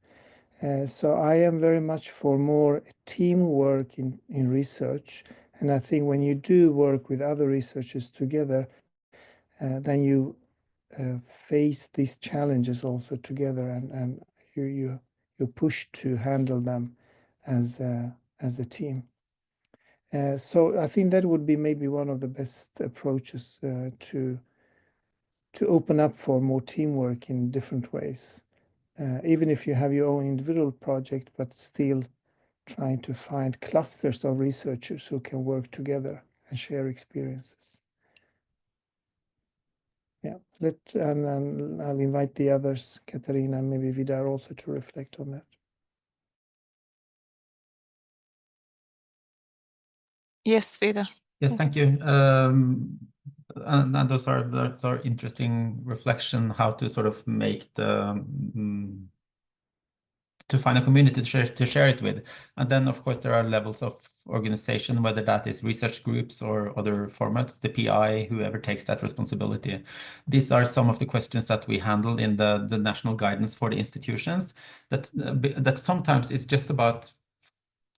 S2: So I am very much for more teamwork in research, and I think when you do work with other researchers together, then you face these challenges also together, and you're pushed to handle them as a team. So I think that would be maybe one of the best approaches to open up for more teamwork in different ways, even if you have your own individual project, but still trying to find clusters of researchers who can work together and share experiences. Yeah, and I'll invite the others, Katarina and maybe Vidar, also to reflect on that.
S1: Yes, Vidar.
S4: Yes, thank you. And those are interesting reflection, how to sort of make the to find a community to share it with. And then, of course, there are levels of organization, whether that is research groups or other formats, the PI, whoever takes that responsibility. These are some of the questions that we handle in the national guidance for the institutions, that sometimes it's just about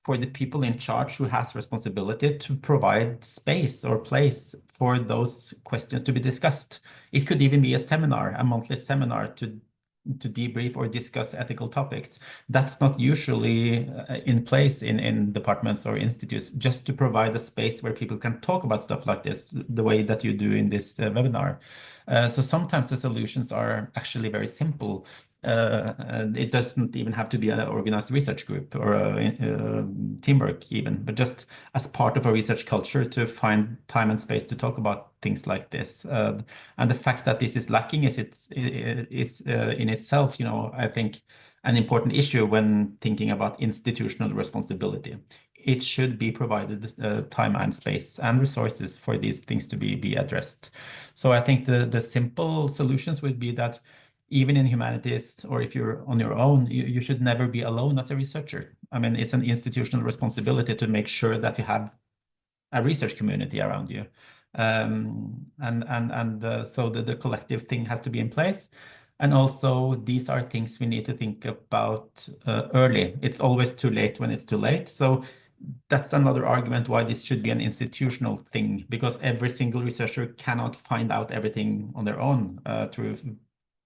S4: for the people in charge who has responsibility to provide space or place for those questions to be discussed. It could even be a seminar, a monthly seminar to debrief or discuss ethical topics. That's not usually in place in departments or institutes, just to provide a space where people can talk about stuff like this, the way that you do in this webinar. So sometimes the solutions are actually very simple. It doesn't even have to be an organized research group or a teamwork even, but just as part of a research culture to find time and space to talk about things like this. And the fact that this is lacking is in itself, I think, an important issue when thinking about institutional responsibility. It should be provided time and space and resources for these things to be addressed. So I think the simple solutions would be that even in humanities, or if you're on your own, you should never be alone as a researcher. I mean, it's an institutional responsibility to make sure that you have a research community around you. So the collective thing has to be in place. And also, these are things we need to think about early. It's always too late when it's too late. So that's another argument why this should be an institutional thing, because every single researcher cannot find out everything on their own through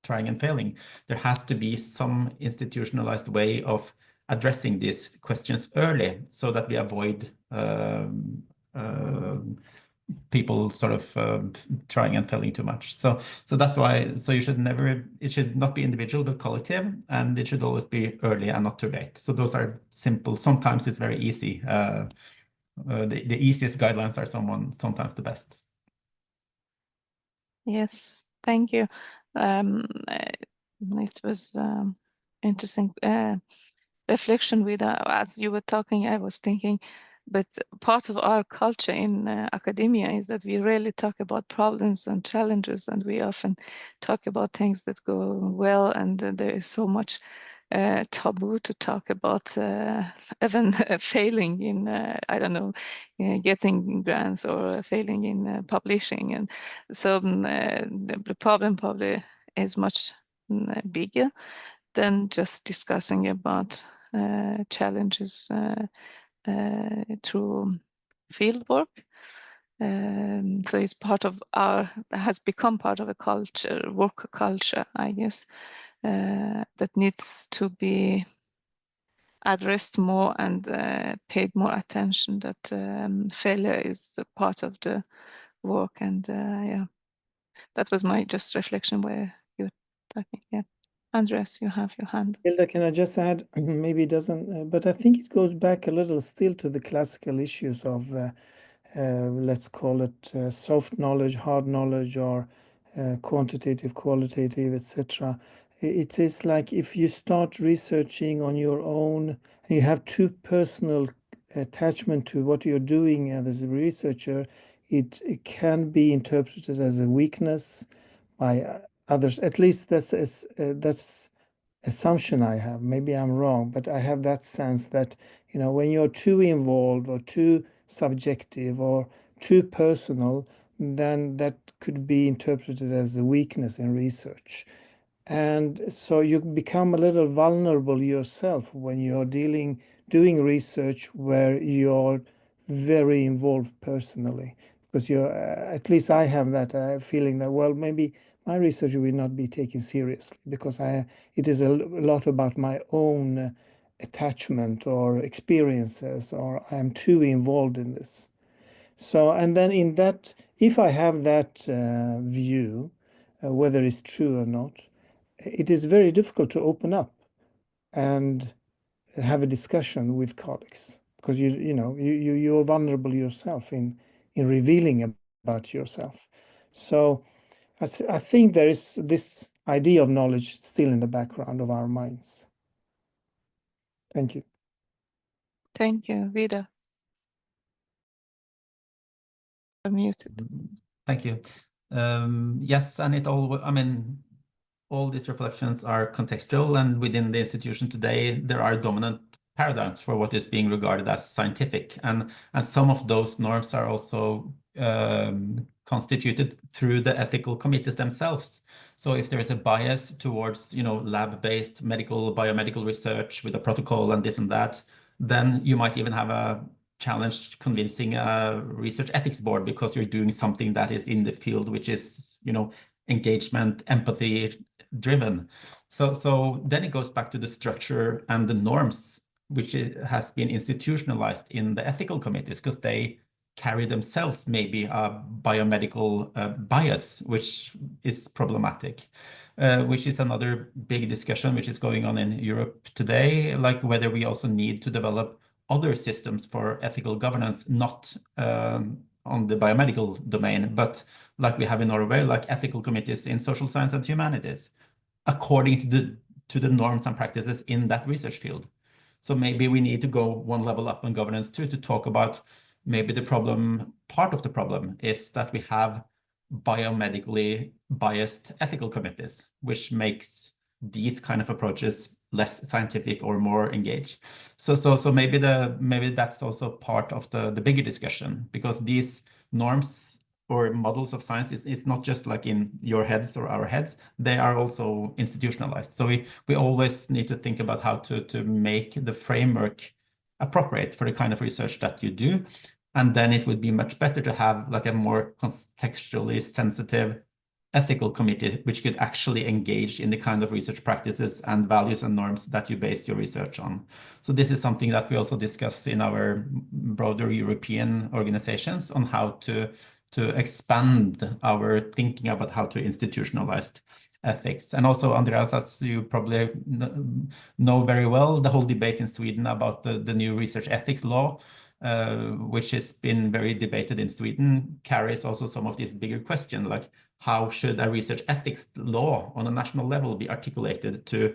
S4: trying and failing. There has to be some institutionalized way of addressing these questions early so that we avoid people sort of trying and failing too much. So that's why, so you should never, it should not be individual but collective, and it should always be early and not too late. So those are simple. Sometimes it's very easy. The easiest guidelines are sometimes the best.
S1: Yes, thank you. It was interesting reflection with as you were talking. I was thinking, but part of our culture in academia is that we rarely talk about problems and challenges, and we often talk about things that go well, and there is so much taboo to talk about even failing in I don't know, getting grants or failing in publishing, and so the problem probably is much bigger than just discussing about challenges through fieldwork. So it's part of our, has become part of a culture, work culture, I guess, that needs to be addressed more and paid more attention, that failure is a part of the work. And yeah, that was my just reflection where you were talking. Yeah. Andreas, you have your hand.
S2: Gilda, can I just add, maybe it doesn't, but I think it goes back a little still to the classical issues of, let's call it soft knowledge, hard knowledge, or quantitative, qualitative, etc. It is like if you start researching on your own and you have too personal attachment to what you're doing as a researcher, it can be interpreted as a weakness by others. At least that's assumption I have. Maybe I'm wrong, but I have that sense that, you know, when you're too involved or too subjective or too personal, then that could be interpreted as a weakness in research. And so you become a little vulnerable yourself when you're doing research where you're very involved personally, because you're, at least I have that feeling that, well, maybe my research will not be taken seriously because it is a lot about my own attachment or experiences, or I'm too involved in this. So, and then in that, if I have that view, whether it's true or not, it is very difficult to open up and have a discussion with colleagues, because you're vulnerable yourself in revealing about yourself. So I think there is this idea of knowledge still in the background of our minds. Thank you.
S1: Thank you, Vida. You're muted.
S4: Thank you. Yes, and I mean, all these reflections are contextual, and within the institution today, there are dominant paradigms for what is being regarded as scientific, and some of those norms are also constituted through the ethical committees themselves. So if there is a bias towards, lab-based biomedical research with a protocol and this and that, then you might even have a challenge convincing a research ethics board because you're doing something that is in the field, which is, engagement, empathy driven. So then it goes back to the structure and the norms, which has been institutionalized in the ethical committees, because they carry themselves maybe a biomedical bias, which is problematic, which is another big discussion which is going on in Europe today, like whether we also need to develop other systems for ethical governance, not on the biomedical domain, but like we have in Norway, like ethical committees in social science and humanities, according to the norms and practices in that research field. So maybe we need to go one level up on governance too, to talk about maybe part of the problem is that we have biomedically biased ethical committees, which makes these kind of approaches less scientific or more engaged. So maybe that's also part of the bigger discussion, because these norms or models of science, it's not just like in your heads or our heads, they are also institutionalized. So we always need to think about how to make the framework appropriate for the kind of research that you do. And then it would be much better to have like a more contextually sensitive ethical committee, which could actually engage in the kind of research practices and values and norms that you base your research on. So this is something that we also discuss in our broader European organizations on how to expand our thinking about how to institutionalize ethics. And also, Andreas, as you probably know very well, the whole debate in Sweden about the new research ethics law, which has been very debated in Sweden, carries also some of these bigger questions, like how should a research ethics law on a national level be articulated to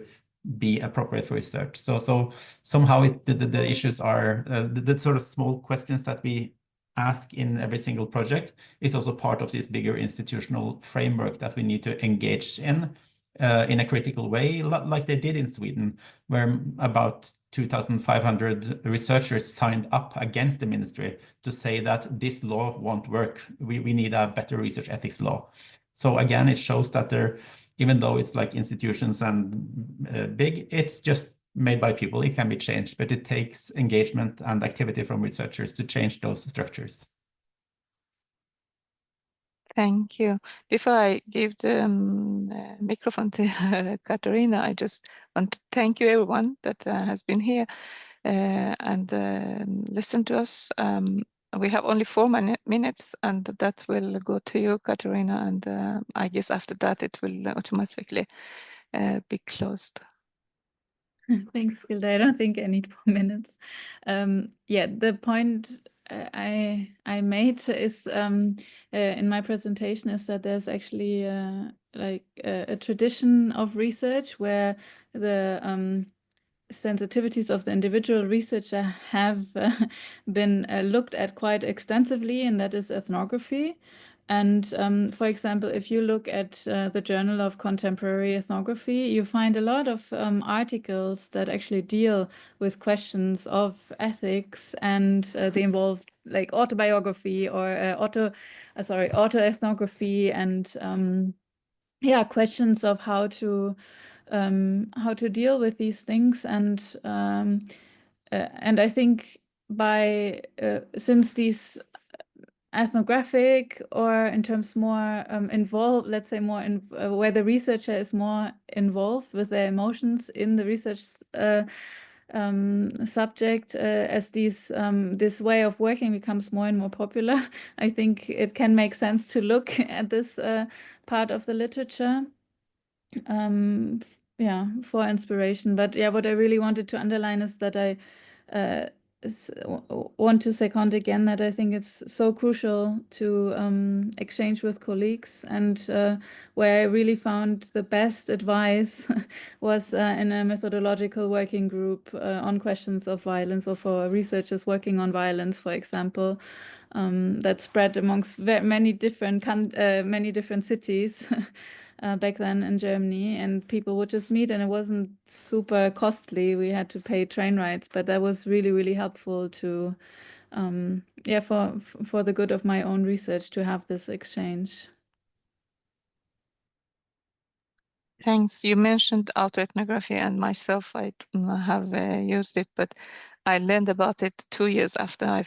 S4: be appropriate for research? So somehow the issues are the sort of small questions that we ask in every single project is also part of this bigger institutional framework that we need to engage in a critical way, like they did in Sweden, where about 2,500 researchers signed up against the ministry to say that this law won't work. We need a better research ethics law. So again, it shows that there, even though it's like institutions and big, it's just made by people. It can be changed, but it takes engagement and activity from researchers to change those structures.
S1: Thank you. Before I give the microphone to Katarina, I just want to thank you everyone that has been here and listened to us. We have only 4 minutes, and that will go to you, Katarina, and I guess after that it will automatically be closed.
S3: Thanks, Gilda. I don't think I need 4 minutes. Yeah, the point I made is in my presentation is that there's actually like a tradition of research where the sensitivities of the individual researcher have been looked at quite extensively, and that is ethnography. And for example, if you look at the Journal of Contemporary Ethnography, you find a lot of articles that actually deal with questions of ethics, and they involve like autobiography or autoethnography, and yeah, questions of how to deal with these things. And I think by since these ethnographic, or in terms more involved, let's say more in where the researcher is more involved with their emotions in the research subject, as this way of working becomes more and more popular, I think it can make sense to look at this part of the literature yeah, for inspiration. But yeah, what I really wanted to underline is that I want to second again that I think it's so crucial to exchange with colleagues, and where I really found the best advice was in a methodological working group on questions of violence, or for researchers working on violence, for example, that spread amongst many different cities. Back then in Germany, and people would just meet, and it wasn't super costly. We had to pay train rides, but that was really, really helpful to, yeah, for the good of my own research to have this exchange.
S1: Thanks. You mentioned autoethnography, and myself, I have used it, but I learned about it 2 years after I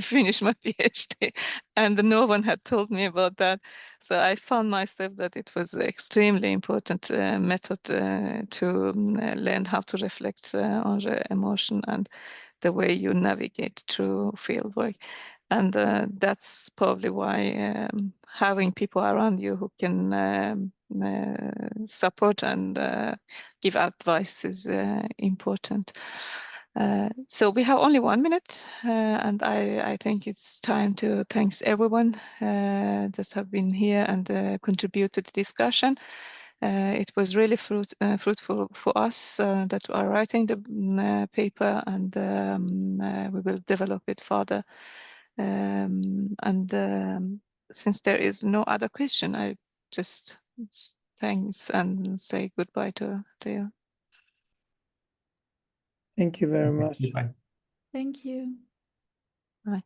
S1: finished my PhD, and no one had told me about that. So I found myself that it was extremely important method to learn how to reflect on the emotion and the way you navigate through fieldwork. And that's probably why having people around you who can support and give advice is important. So we have only 1 minute, and I think it's time to thank everyone that have been here and contributed to the discussion. It was really fruitful for us that are writing the paper, and we will develop it further. Since there is no other question, I just thanks and say goodbye to you.
S2: Thank you very much.
S4: Bye.
S3: Thank you.
S1: Bye.